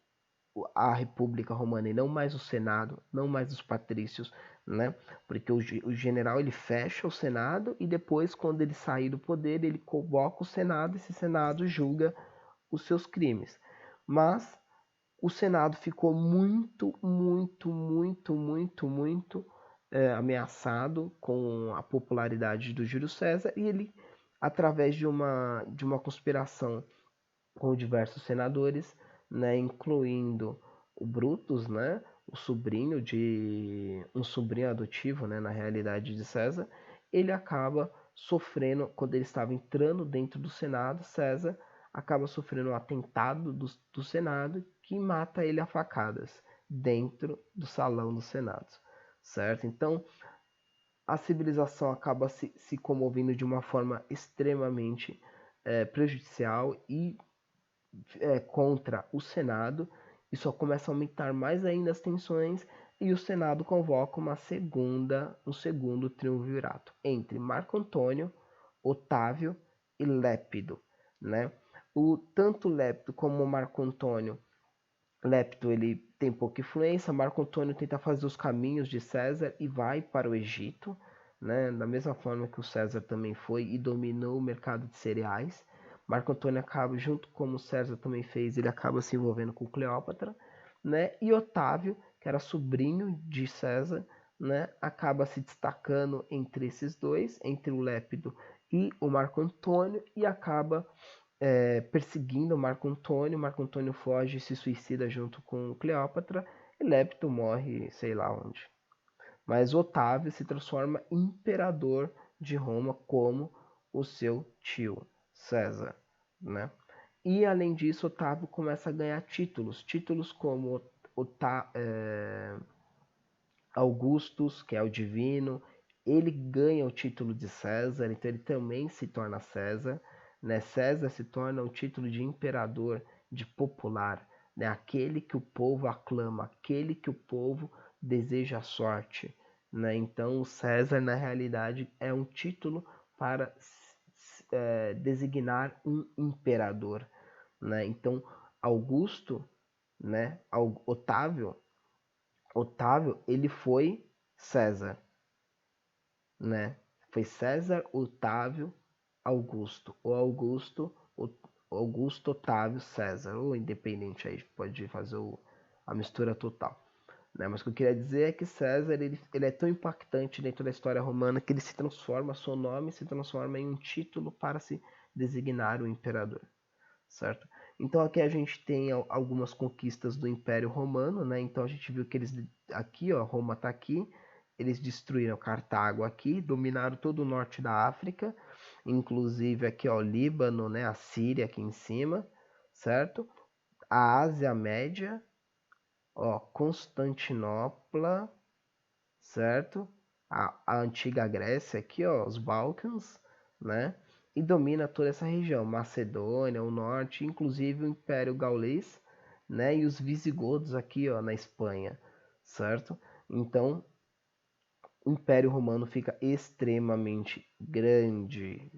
a República Romana e não mais o Senado, não mais os patrícios, né? Porque o general ele fecha o Senado e depois, quando ele sair do poder, ele convoca o Senado e esse Senado julga os seus crimes. Mas o Senado ficou muito ameaçado com a popularidade do Júlio César e ele, através de uma conspiração com diversos senadores, né, incluindo o Brutus, né, um sobrinho adotivo, né, na realidade de César, ele acaba sofrendo, quando ele estava entrando dentro do Senado, César acaba sofrendo um atentado do Senado que mata ele a facadas dentro do salão do Senado, certo? Então a civilização acaba se comovendo de uma forma extremamente prejudicial e contra o Senado, e só começa a aumentar mais ainda as tensões, e o Senado convoca um segundo triunvirato entre Marco Antônio, Otávio e Lépido, né? Tanto Lépido como Marco Antônio, Lépido ele tem pouca influência, Marco Antônio tenta fazer os caminhos de César e vai para o Egito, né? Da mesma forma que o César também foi e dominou o mercado de cereais. Marco Antônio acaba, junto como o César também fez, ele acaba se envolvendo com Cleópatra, né? E Otávio, que era sobrinho de César, né? Acaba se destacando entre esses dois, entre o Lépido e o Marco Antônio, e acaba perseguindo Marco Antônio. Marco Antônio foge e se suicida junto com Cleópatra, e Lepto morre sei lá onde. Mas Otávio se transforma em imperador de Roma como o seu tio César, né? E além disso, Otávio começa a ganhar títulos como Augustus, que é o divino, ele ganha o título de César, então ele também se torna César, né? César se torna o título de imperador, de popular, né? Aquele que o povo aclama, aquele que o povo deseja a sorte, né? Então o César na realidade é um título para designar um imperador, né? Então Augusto, né? Otávio, ele foi César, né? Foi César, Otávio, Augusto. Ou Augusto, Otávio, César. Ou independente aí, pode fazer a mistura total. Né? Mas o que eu queria dizer é que César ele é tão impactante dentro da história romana que ele se transforma, seu nome se transforma em um título para se designar o imperador, certo? Então aqui a gente tem algumas conquistas do Império Romano, né? Então a gente viu que eles aqui, ó, Roma está aqui, eles destruíram Cartago aqui, dominaram todo o norte da África, inclusive aqui, ó, o Líbano, né? A Síria aqui em cima, certo? A Ásia Média, ó, Constantinopla, certo? A antiga Grécia aqui, ó, os Balcãs, né? E domina toda essa região, Macedônia, o norte, inclusive o Império Gaulês, né? E os visigodos aqui, ó, na Espanha, certo? Então, o Império Romano fica extremamente grande,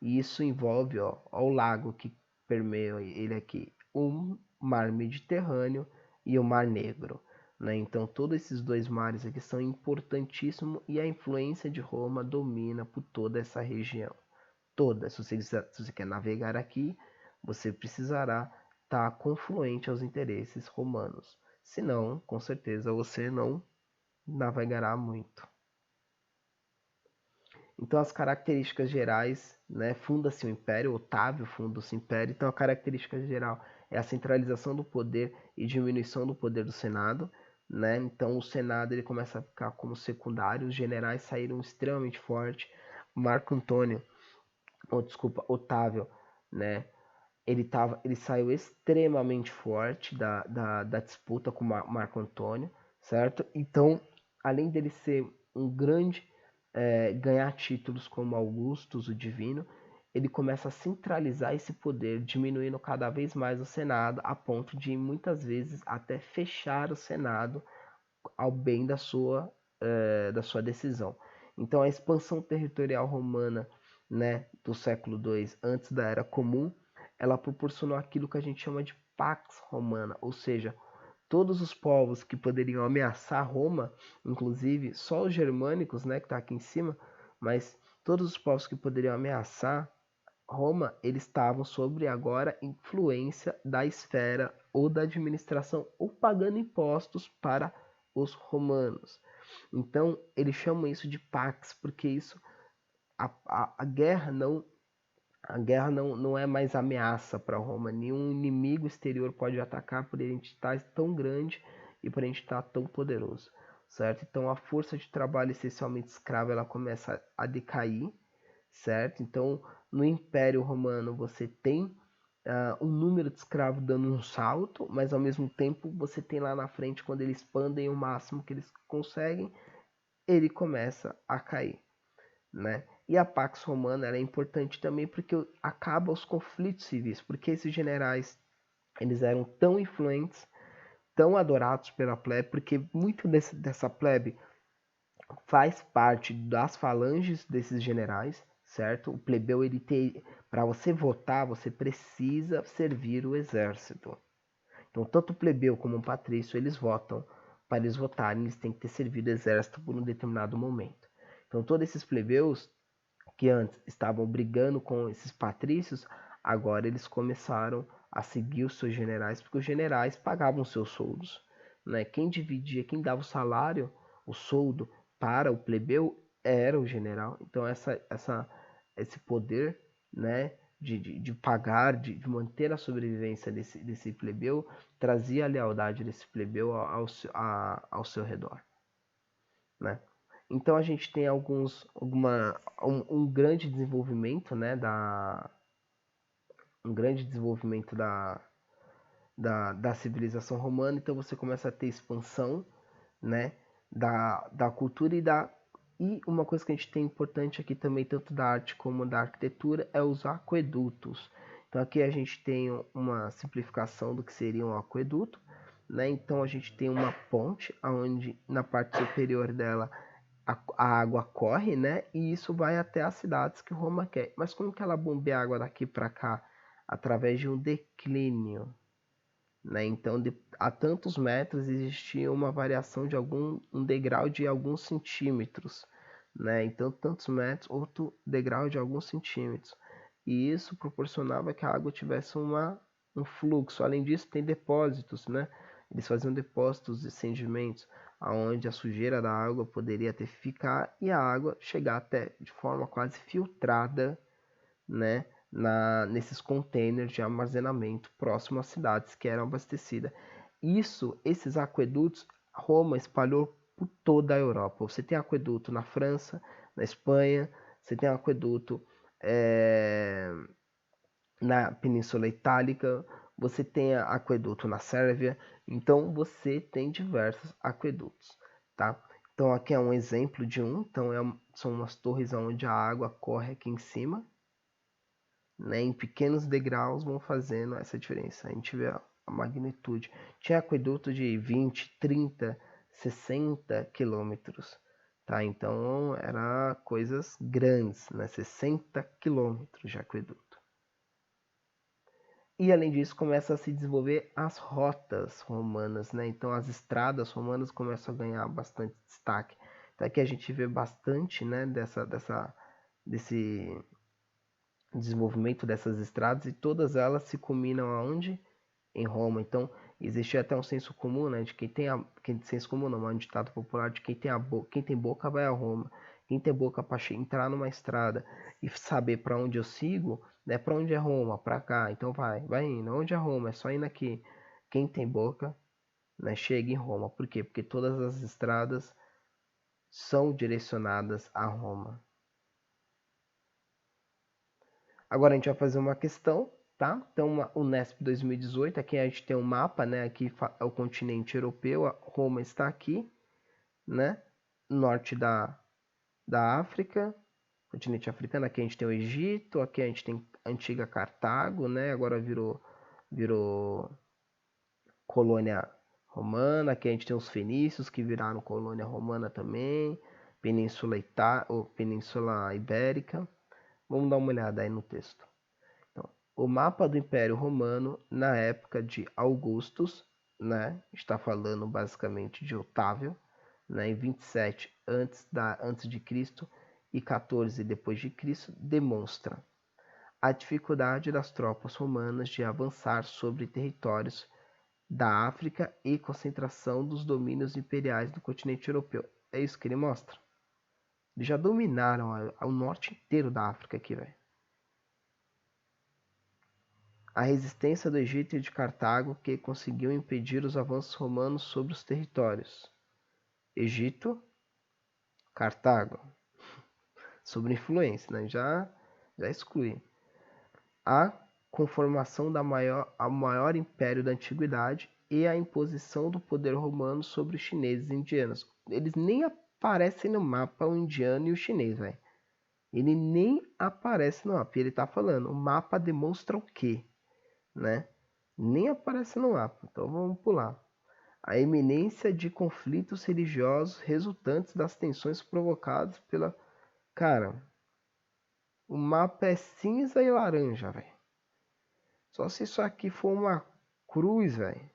e isso envolve, ó o lago que permeia ele aqui, o Mar Mediterrâneo e o Mar Negro. Né? Então, todos esses dois mares aqui são importantíssimos e a influência de Roma domina por toda essa região. Toda. Se você quer navegar aqui, você precisará estar confluente aos interesses romanos. Senão, com certeza, você não navegará muito. Então as características gerais, né, funda-se o Império, Otávio funda-se o Império, então a característica geral é a centralização do poder e diminuição do poder do Senado, né? Então o Senado ele começa a ficar como secundário, os generais saíram extremamente fortes, Marco Antônio, ou desculpa, Otávio, né? Ele saiu extremamente forte da disputa com Marco Antônio, certo? Então, além dele ser um grande ganhar títulos como Augustus, o Divino, ele começa a centralizar esse poder, diminuindo cada vez mais o Senado, a ponto de muitas vezes até fechar o Senado ao bem da sua decisão. Então a expansão territorial romana, né, do século II, antes da Era Comum, ela proporcionou aquilo que a gente chama de Pax Romana, ou seja, todos os povos que poderiam ameaçar Roma, inclusive só os germânicos, né, que está aqui em cima, mas todos os povos que poderiam ameaçar Roma, eles estavam sob agora influência da esfera ou da administração ou pagando impostos para os romanos. Então, eles chamam isso de pax, porque isso a guerra não é mais ameaça para Roma. Nenhum inimigo exterior pode atacar por ele estar tão grande e por ele estar tão poderoso, certo? Então, a força de trabalho essencialmente escrava ela começa a certo? Então, no Império Romano você tem um número de escravos dando um salto, mas ao mesmo tempo você tem lá na frente, quando eles expandem o máximo que eles conseguem, ele começa a cair, né? E a Pax Romana é importante também porque acaba os conflitos civis, porque esses generais eles eram tão influentes, tão adorados pela plebe, porque muito dessa plebe faz parte das falanges desses generais, certo? O plebeu ele tem, para você votar, você precisa servir o exército. Então, tanto o plebeu como o patrício, eles votam. Para eles votarem, eles têm que ter servido o exército por um determinado momento. Então, todos esses plebeus que antes estavam brigando com esses patrícios, agora eles começaram a seguir os seus generais, porque os generais pagavam seus soldos, né? Quem dividia, quem dava o salário, o soldo para o plebeu era o general. Então esse poder, né, de pagar, de manter a sobrevivência desse plebeu, trazia a lealdade desse plebeu ao seu redor, né? Então a gente tem um grande desenvolvimento, né, um grande desenvolvimento da civilização romana. Então você começa a ter expansão, né, da cultura e uma coisa que a gente tem importante aqui também, tanto da arte como da arquitetura, é os aquedutos. Então aqui a gente tem uma simplificação do que seria um aqueduto, né? Então a gente tem uma ponte onde na parte superior dela a água corre, né? E isso vai até as cidades que Roma quer. Mas como que ela bombeia água daqui para cá? Através de um declínio, né? Então, a tantos metros existia uma variação de um degrau de alguns centímetros, né? Então, tantos metros, outro degrau de alguns centímetros. E isso proporcionava que a água tivesse um fluxo. Além disso, tem depósitos, né? Eles faziam depósitos de sedimentos, aonde a sujeira da água poderia até ficar e a água chegar até de forma quase filtrada, né, nesses containers de armazenamento próximo às cidades que eram abastecidas. Esses aquedutos, Roma espalhou por toda a Europa. Você tem aqueduto na França, na Espanha, você tem aqueduto na Península Itálica, você tem aqueduto na Sérvia, então você tem diversos aquedutos, tá? Então aqui é um exemplo de então são umas torres onde a água corre aqui em cima, né, em pequenos degraus vão fazendo essa diferença. A gente vê a magnitude. Tinha aqueduto de 20, 30, 60 quilômetros. Tá? Então era coisas grandes, né? 60 quilômetros de aqueduto. E além disso começa a se desenvolver as rotas romanas, né? Então as estradas romanas começam a ganhar bastante destaque. Então aqui a gente vê bastante, né, desse desenvolvimento dessas estradas, e todas elas se culminam aonde? Em Roma. Então, existia até um senso comum, né, de quem tem senso comum não, um ditado popular de quem tem boca vai a Roma. Quem tem boca para entrar numa estrada e saber para onde eu sigo, né? Para onde é Roma? Para cá. Então vai indo. Onde é Roma? É só indo aqui. Quem tem boca, né, chega em Roma. Por quê? Porque todas as estradas são direcionadas a Roma. Agora a gente vai fazer uma questão, tá? Então, o Unesp 2018, aqui a gente tem um mapa, né? Aqui é o continente europeu, a Roma está aqui, né? Norte da África, continente africano, aqui a gente tem o Egito, aqui a gente tem a antiga Cartago, né? Agora virou colônia romana, aqui a gente tem os fenícios que viraram colônia romana também, Península Ibérica. Vamos dar uma olhada aí no texto. Então, o mapa do Império Romano na época de Augustus, né? Está falando basicamente de Otávio, né? Em 27 antes de Cristo e 14 depois de Cristo, demonstra a dificuldade das tropas romanas de avançar sobre territórios da África e concentração dos domínios imperiais do continente europeu. É isso que ele mostra. Eles já dominaram o norte inteiro da África aqui, velho. A resistência do Egito e de Cartago que conseguiu impedir os avanços romanos sobre os territórios. Egito, Cartago. Sobre influência, né? Já exclui. A conformação ao maior império da antiguidade e a imposição do poder romano sobre os chineses e indianos. Eles nem aparecem no mapa, o indiano e o chinês, velho. Ele nem aparece no mapa. Ele tá falando, o mapa demonstra o quê? Né? Nem aparece no mapa. Então vamos pular. A eminência de conflitos religiosos resultantes das tensões provocadas pela... Cara, o mapa é cinza e laranja, velho. Só se isso aqui for uma cruz, velho.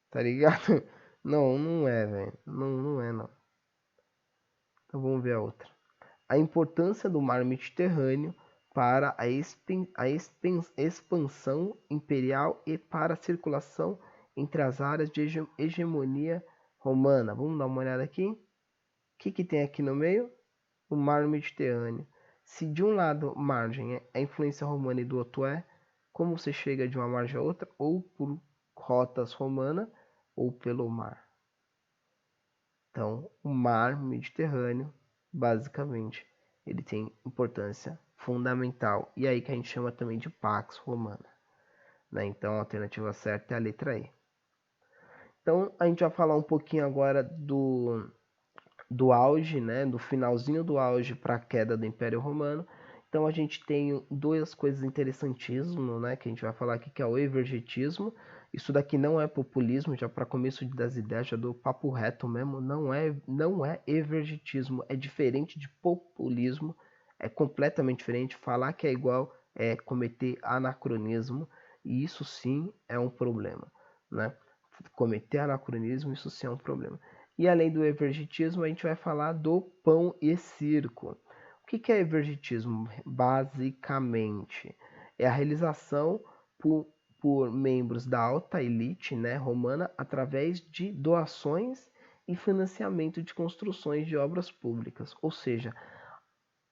Tá ligado? Não, não é, velho. Não é, não. Então vamos ver a outra. A importância do mar Mediterrâneo para a expansão imperial e para a circulação entre as áreas de hegemonia romana. Vamos dar uma olhada aqui. O que tem aqui no meio? O mar Mediterrâneo. Se de um lado margem é a influência romana e do outro é, como você chega de uma margem a outra? Ou por rotas romanas ou pelo mar. Então, o mar Mediterrâneo, basicamente, ele tem importância fundamental. E aí que a gente chama também de Pax Romana. Né? Então, a alternativa certa é a letra E. Então, a gente vai falar um pouquinho agora do auge, né? Do finalzinho do auge para a queda do Império Romano. Então, a gente tem duas coisas interessantíssimas, né? Que a gente vai falar aqui, que é o evergetismo. Isso daqui não é populismo, já para começo das ideias, já do papo reto mesmo, não é evergetismo, é diferente de populismo, é completamente diferente. Falar que é igual é cometer anacronismo, e isso sim é um problema, né? Cometer anacronismo, isso sim é um problema. E além do evergetismo, a gente vai falar do pão e circo. O que é evergetismo? Basicamente, é a realização por membros da alta elite, né, romana através de doações e financiamento de construções de obras públicas. Ou seja,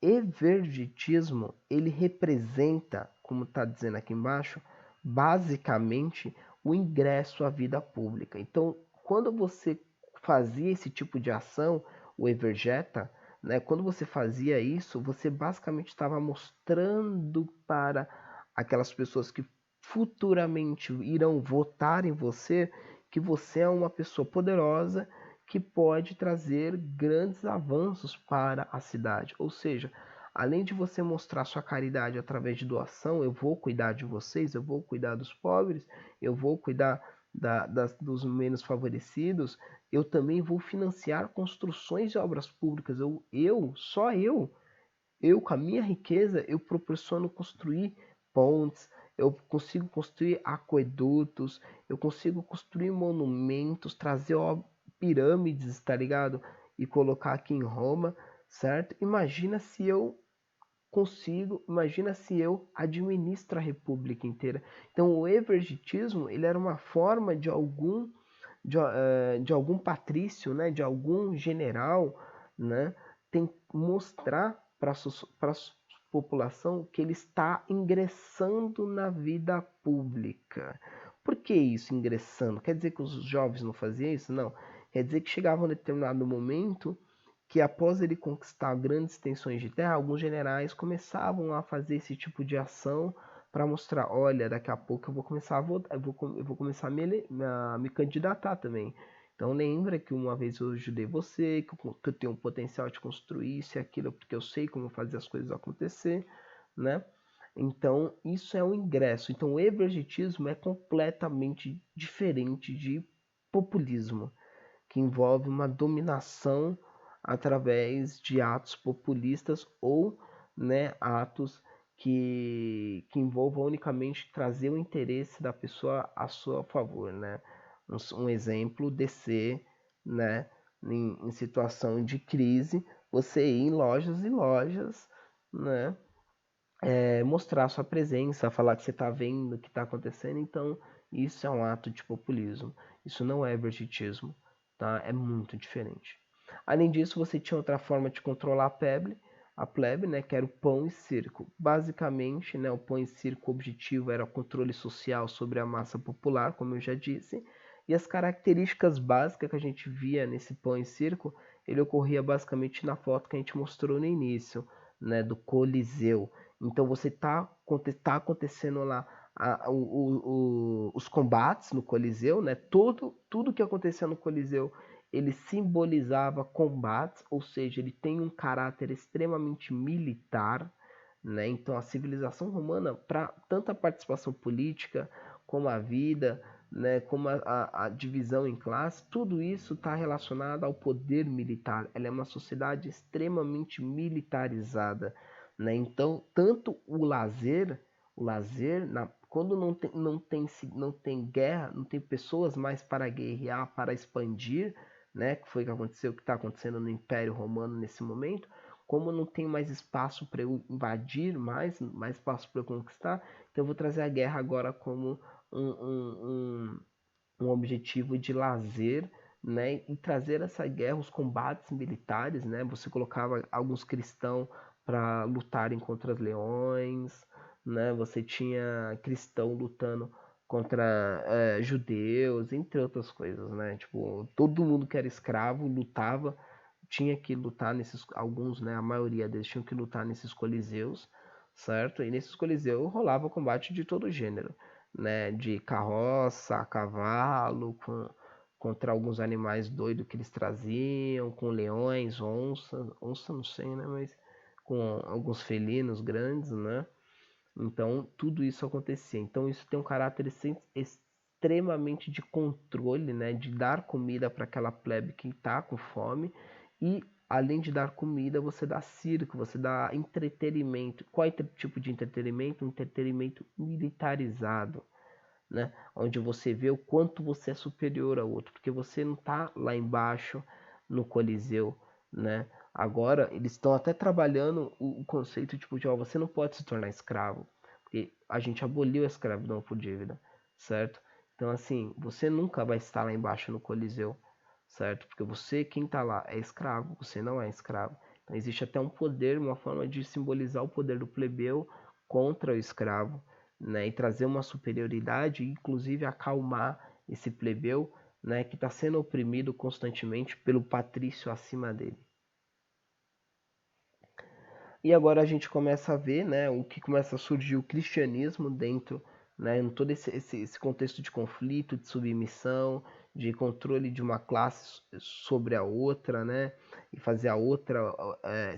evergetismo ele representa, como está dizendo aqui embaixo, basicamente o ingresso à vida pública. Então, quando você fazia esse tipo de ação, o evergeta, né, quando você fazia isso, você basicamente estava mostrando para aquelas pessoas que futuramente irão votar em você que você é uma pessoa poderosa que pode trazer grandes avanços para a cidade. Ou seja, além de você mostrar sua caridade através de doação, eu vou cuidar de vocês, eu vou cuidar dos pobres, eu vou cuidar dos menos favorecidos, eu também vou financiar construções de obras públicas. Eu com a minha riqueza, eu proporciono construir pontes, eu consigo construir aquedutos, eu consigo construir monumentos, trazer pirâmides, tá ligado? E colocar aqui em Roma, certo? Imagina se eu administro a república inteira. Então o evergetismo, ele era uma forma de algum patrício, né, de algum general, né, tem que mostrar para a população que ele está ingressando na vida pública. Por que isso, ingressando? Quer dizer que os jovens não faziam isso? Não. Quer dizer que chegava um determinado momento que, após ele conquistar grandes extensões de terra, alguns generais começavam a fazer esse tipo de ação para mostrar, olha, daqui a pouco eu vou começar a votar, eu vou começar a me candidatar também. Então lembra que uma vez eu ajudei você, que eu tenho um potencial de construir isso e aquilo, porque eu sei como fazer as coisas acontecer, né? Então isso é um ingresso. Então o evergetismo é completamente diferente de populismo, que envolve uma dominação através de atos populistas ou, né, atos que envolvam unicamente trazer o interesse da pessoa a seu favor, né? Um exemplo de ser, né, em situação de crise, você ir em lojas e lojas, né, mostrar sua presença, falar que você está vendo o que está acontecendo. Então isso é um ato de populismo, isso não é vergitismo, tá? É muito diferente. Além disso, você tinha outra forma de controlar a plebe, né, que era o pão e circo. Basicamente, né, o pão e circo, o objetivo era o controle social sobre a massa popular, como eu já disse, e as características básicas que a gente via nesse pão e circo, ele ocorria basicamente na foto que a gente mostrou no início, né, do Coliseu. Então você tá acontecendo lá os combates no Coliseu, né? Tudo que acontecia no Coliseu ele simbolizava combates, ou seja, ele tem um caráter extremamente militar, né? Então a civilização romana, para tanto a participação política como a vida, né, como a divisão em classe, tudo isso está relacionado ao poder militar. Ela é uma sociedade extremamente militarizada, né? Então, tanto o lazer quando não tem guerra, não tem pessoas mais para guerrear, para expandir, né? Que foi o que aconteceu, que está acontecendo no Império Romano nesse momento. Como não tem mais espaço para eu invadir, mais espaço para eu conquistar, então eu vou trazer a guerra agora como um, um, um objetivo de lazer, né? E trazer essa guerra, os combates militares, né? Você colocava alguns cristãos para lutarem contra os leões, né? Você tinha cristão lutando contra judeus, entre outras coisas, né? Tipo, todo mundo que era escravo lutava, tinha que lutar nesses, alguns, né? A maioria deles tinham que lutar nesses coliseus, certo? E nesses coliseus rolava combate de todo gênero, né? De carroça, a cavalo, contra alguns animais doidos que eles traziam, com leões, onça não sei, né? Mas com alguns felinos grandes, né? Então, tudo isso acontecia. Então, isso tem um caráter extremamente de controle, né? De dar comida para aquela plebe que está com fome. E, além de dar comida, você dá circo, você dá entretenimento. Qual é o tipo de entretenimento? Um entretenimento militarizado, né? Onde você vê o quanto você é superior ao outro. Porque você não está lá embaixo no Coliseu, né? Agora, eles estão até trabalhando o conceito tipo de, ó, você não pode se tornar escravo, porque a gente aboliu a escravidão por dívida, certo? Então, assim, você nunca vai estar lá embaixo no Coliseu, certo? Porque você, quem está lá, é escravo, você não é escravo. Então, existe até um poder, uma forma de simbolizar o poder do plebeu contra o escravo, né? E trazer uma superioridade, inclusive acalmar esse plebeu, né? Que está sendo oprimido constantemente pelo patrício acima dele. E agora a gente começa a ver, né, o que começa a surgir o cristianismo dentro, né, em todo esse contexto de conflito, de submissão, de controle de uma classe sobre a outra, né, e fazer a outra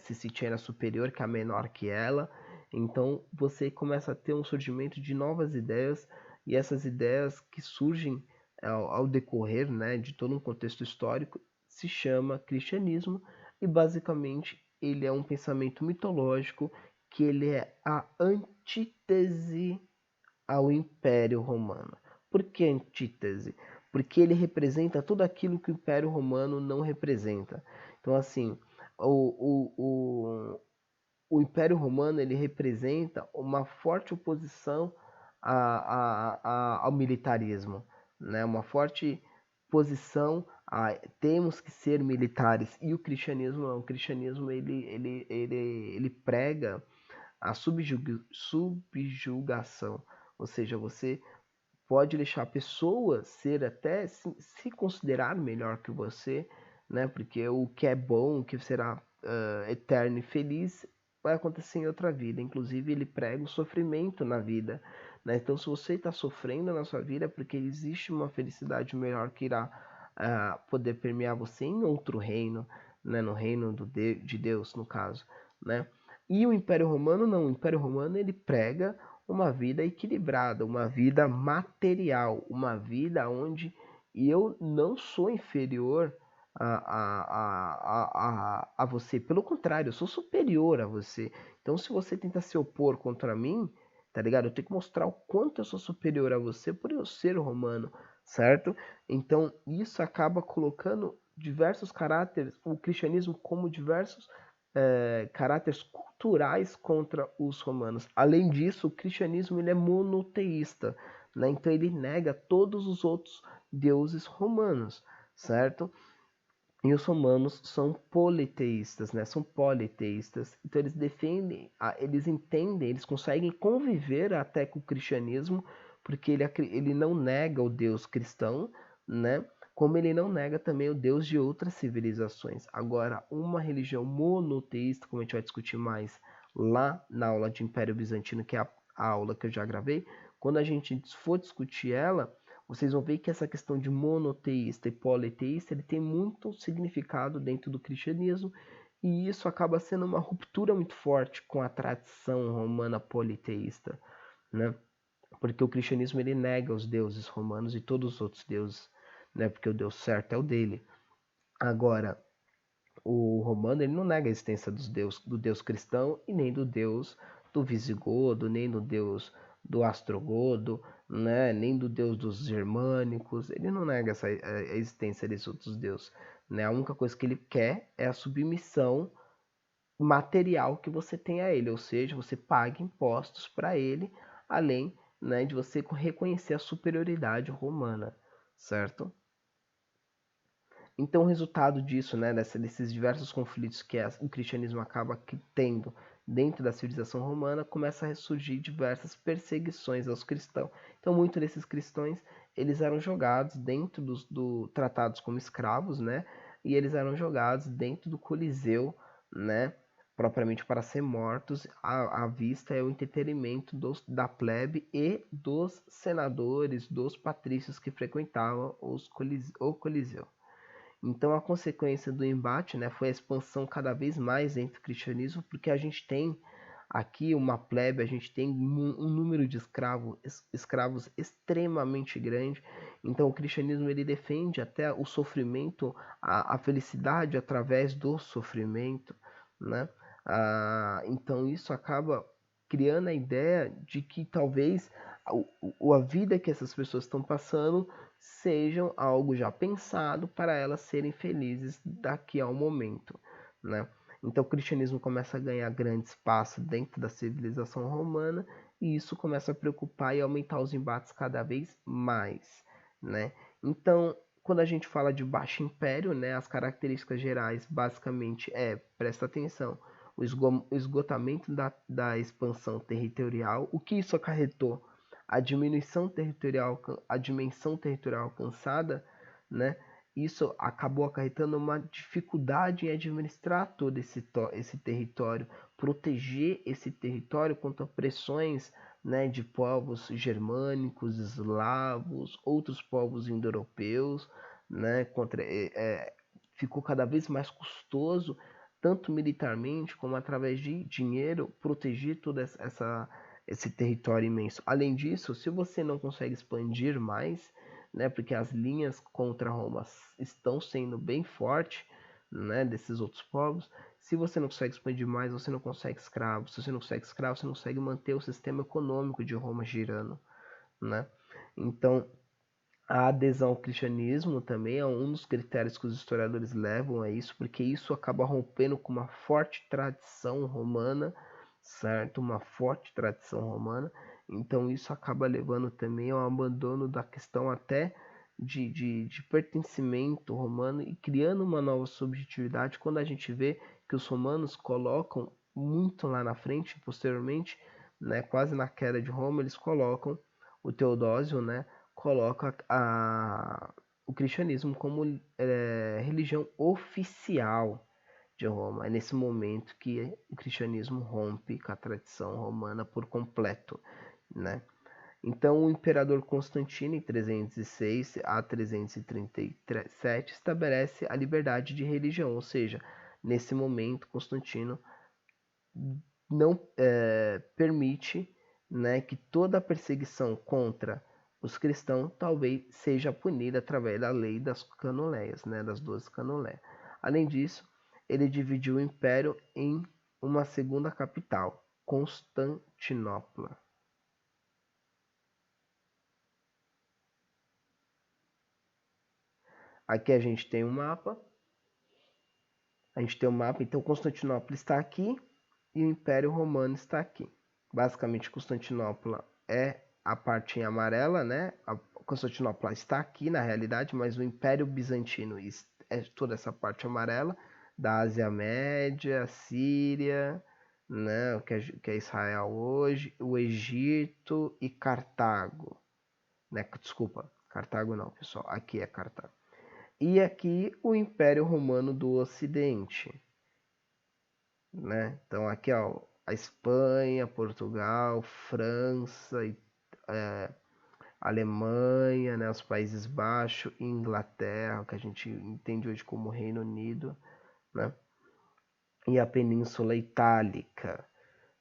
se sentir superior, que é a menor que ela. Então você começa a ter um surgimento de novas ideias, e essas ideias que surgem ao decorrer, né, de todo um contexto histórico se chama cristianismo, e basicamente ele é um pensamento mitológico que ele é a antítese ao Império Romano. Por que antítese? Porque ele representa tudo aquilo que o Império Romano não representa. Então, assim, o Império Romano ele representa uma forte oposição ao militarismo, né? Uma forte posição temos que ser militares. E o cristianismo não. O cristianismo ele prega a subjugação. Ou seja, você pode deixar a pessoa ser até se considerar melhor que você, né? Porque o que é bom, o que será eterno e feliz, vai acontecer em outra vida. Inclusive, ele prega o sofrimento na vida, né? Então, se você está sofrendo na sua vida, é porque existe uma felicidade melhor que irá poder permear você em outro reino, né? No reino de Deus, no caso, né? E o Império Romano não. O Império Romano ele prega uma vida equilibrada, uma vida material, uma vida onde eu não sou inferior a você. Pelo contrário, eu sou superior a você. Então, se você tenta se opor contra mim, tá ligado? Eu tenho que mostrar o quanto eu sou superior a você por eu ser romano, certo? Então, isso acaba colocando diversos caráteres, o cristianismo como diversos caráteres culturais contra os romanos. Além disso, o cristianismo ele é monoteísta, né? Então ele nega todos os outros deuses romanos, certo? E os romanos são politeístas, né? São politeístas. Então eles defendem, eles entendem, eles conseguem conviver até com o cristianismo, porque ele não nega o Deus cristão, né? Como ele não nega também o Deus de outras civilizações. Agora, uma religião monoteísta, como a gente vai discutir mais lá na aula de Império Bizantino, que é a aula que eu já gravei, quando a gente for discutir ela, vocês vão ver que essa questão de monoteísta e politeísta ele tem muito significado dentro do cristianismo e isso acaba sendo uma ruptura muito forte com a tradição romana politeísta, né? Porque o cristianismo ele nega os deuses romanos e todos os outros deuses, né? Porque o Deus certo é o dele. Agora, o romano ele não nega a existência do Deus cristão e nem do Deus do Visigodo, nem do Deus do Astrogodo, né? Nem do Deus dos germânicos. Ele não nega a existência desses outros deuses. Né? A única coisa que ele quer é a submissão material que você tem a ele, ou seja, você paga impostos para ele, além, né, de você reconhecer a superioridade romana, certo? Então, o resultado disso, né, desses diversos conflitos que o cristianismo acaba tendo dentro da civilização romana, começa a ressurgir diversas perseguições aos cristãos. Então, muitos desses cristãos, eles eram jogados dentro tratados como escravos, né, e eles eram jogados dentro do Coliseu, né, propriamente para ser mortos. À vista é o entretenimento da plebe e dos senadores, dos patrícios que frequentavam o Coliseu. Então a consequência do embate, né, foi a expansão cada vez mais entre o cristianismo, porque a gente tem aqui uma plebe, a gente tem um número de escravos extremamente grande. Então o cristianismo ele defende até o sofrimento, a felicidade através do sofrimento, né? Então isso acaba criando a ideia de que talvez a vida que essas pessoas estão passando sejam algo já pensado para elas serem felizes daqui a um momento, né? Então o cristianismo começa a ganhar grande espaço dentro da civilização romana e isso começa a preocupar e aumentar os embates cada vez mais, né? Então, quando a gente fala de baixo império, né, as características gerais basicamente presta atenção, o esgotamento da expansão territorial, o que isso acarretou? A dimensão territorial alcançada, né? Isso acabou acarretando uma dificuldade em administrar todo esse território, proteger esse território contra pressões, né, de povos germânicos, eslavos, outros povos indo-europeus, né, ficou cada vez mais custoso, tanto militarmente como através de dinheiro, proteger toda esse território imenso. Além disso, se você não consegue expandir mais, né, porque as linhas contra Roma estão sendo bem fortes, né, desses outros povos, se você não consegue expandir mais, você não consegue escravos. Se você não consegue escravos, você não consegue manter o sistema econômico de Roma girando, né? Então, a adesão ao cristianismo também é um dos critérios que os historiadores levam a isso, porque isso acaba rompendo com uma forte tradição romana, certo? Uma forte tradição romana. Então isso acaba levando também ao abandono da questão até de pertencimento romano e criando uma nova subjetividade quando a gente vê que os romanos colocam muito lá na frente, posteriormente, né, quase na queda de Roma, eles colocam o Teodósio, né, coloca o cristianismo como religião oficial de Roma. É nesse momento que o cristianismo rompe com a tradição romana por completo, né? Então, o imperador Constantino, em 306 a 337, estabelece a liberdade de religião, ou seja, nesse momento, Constantino não permite, né, que toda a perseguição contra os cristãos talvez seja punida através da lei das Canoleias, né, das 12 Canoleias. Além disso, ele dividiu o império em uma segunda capital, Constantinopla. Aqui a gente tem um mapa. Então Constantinopla está aqui e o Império Romano está aqui. Basicamente, Constantinopla é a parte em amarela, né? A Constantinopla está aqui na realidade, mas o Império Bizantino é toda essa parte amarela da Ásia Média, Síria, né? Que é Israel hoje, o Egito e Cartago, né? Desculpa, Cartago não, pessoal. Aqui é Cartago. E aqui o Império Romano do Ocidente, né? Então aqui ó, a Espanha, Portugal, França, Alemanha, né? Os Países Baixos, Inglaterra, que a gente entende hoje como Reino Unido, né? E a Península Itálica,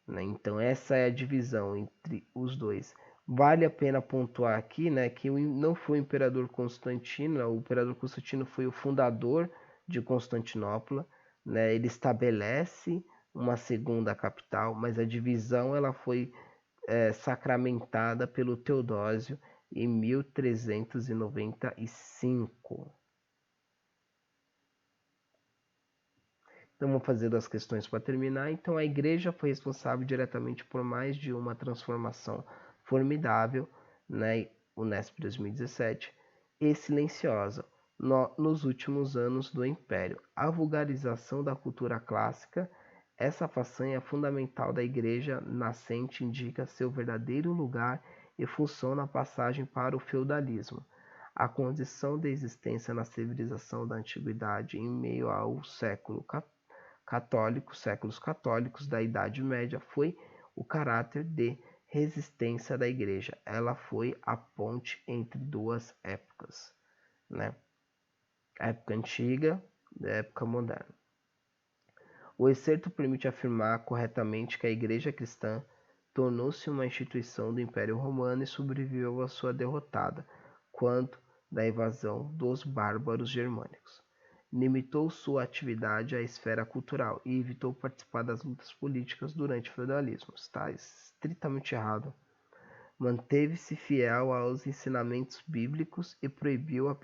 né? Então essa é a divisão entre os dois. Vale a pena pontuar aqui, né, que não foi o imperador Constantino, o imperador Constantino foi o fundador de Constantinopla, né, ele estabelece uma segunda capital, mas a divisão ela foi sacramentada pelo Teodósio em 1395. Então vamos fazer duas questões para terminar. Então a igreja foi responsável diretamente por mais de uma transformação formidável, né, Unesp 2017, e silenciosa nos últimos anos do Império. A vulgarização da cultura clássica, essa façanha fundamental da igreja nascente indica seu verdadeiro lugar e função na passagem para o feudalismo. A condição de existência na civilização da antiguidade em meio ao século séculos católicos da Idade Média foi o caráter de resistência da igreja. Ela foi a ponte entre duas épocas, né? A época antiga e a época moderna. O excerto permite afirmar corretamente que a igreja cristã tornou-se uma instituição do Império Romano e sobreviveu à sua derrotada quando da invasão dos bárbaros germânicos. Limitou sua atividade à esfera cultural e evitou participar das lutas políticas durante o feudalismo. Está estritamente errado. Manteve-se fiel aos ensinamentos bíblicos e proibiu a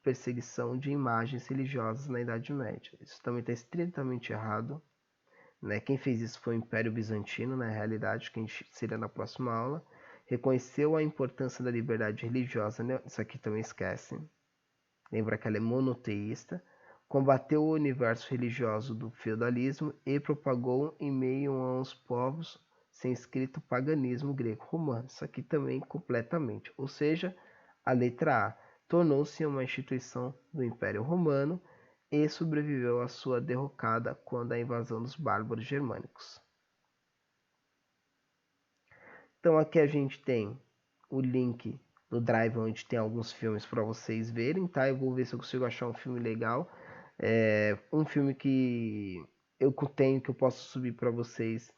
perseguição de imagens religiosas na Idade Média. Isso também está estritamente errado. Né? Quem fez isso foi o Império Bizantino, na realidade, que a gente seria na próxima aula. Reconheceu a importância da liberdade religiosa, né? Isso aqui também esquece. Lembra que ela é monoteísta. Combateu o universo religioso do feudalismo e propagou em meio aos povos sem escrito paganismo greco-romano. Isso aqui também completamente. Ou seja, a letra A tornou-se uma instituição do Império Romano e sobreviveu à sua derrocada quando a invasão dos bárbaros germânicos. Então aqui a gente tem o link no Drive onde tem alguns filmes para vocês verem, tá? Eu vou ver se eu consigo achar um filme legal. Um filme que eu tenho que eu posso subir para vocês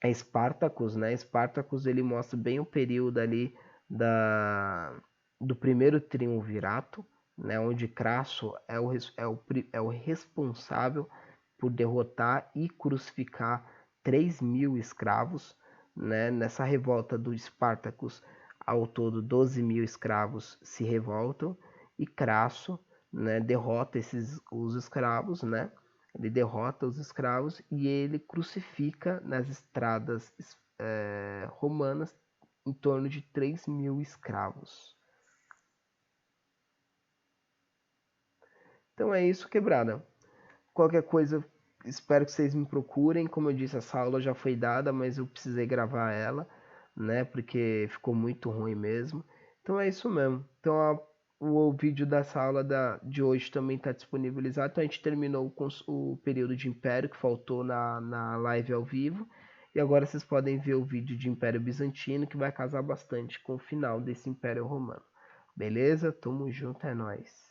é Spartacus, né? Spartacus ele mostra bem o período ali do primeiro triunvirato, né? Onde Crasso é o responsável por derrotar e crucificar 3.000 escravos, né? Nessa revolta do Spartacus, ao todo 12.000 escravos se revoltam e Crasso, né, derrota os escravos, né? Ele derrota os escravos e ele crucifica nas estradas romanas em torno de 3.000 escravos. Então é isso, quebrada. Qualquer coisa, espero que vocês me procurem. Como eu disse, essa aula já foi dada, mas eu precisei gravar ela, né? Porque ficou muito ruim mesmo. Então é isso mesmo. Então o vídeo dessa aula de hoje também está disponibilizado. Então a gente terminou com o período de Império que faltou na live ao vivo. E agora vocês podem ver o vídeo de Império Bizantino, que vai casar bastante com o final desse Império Romano. Beleza? Tamo junto, é nóis.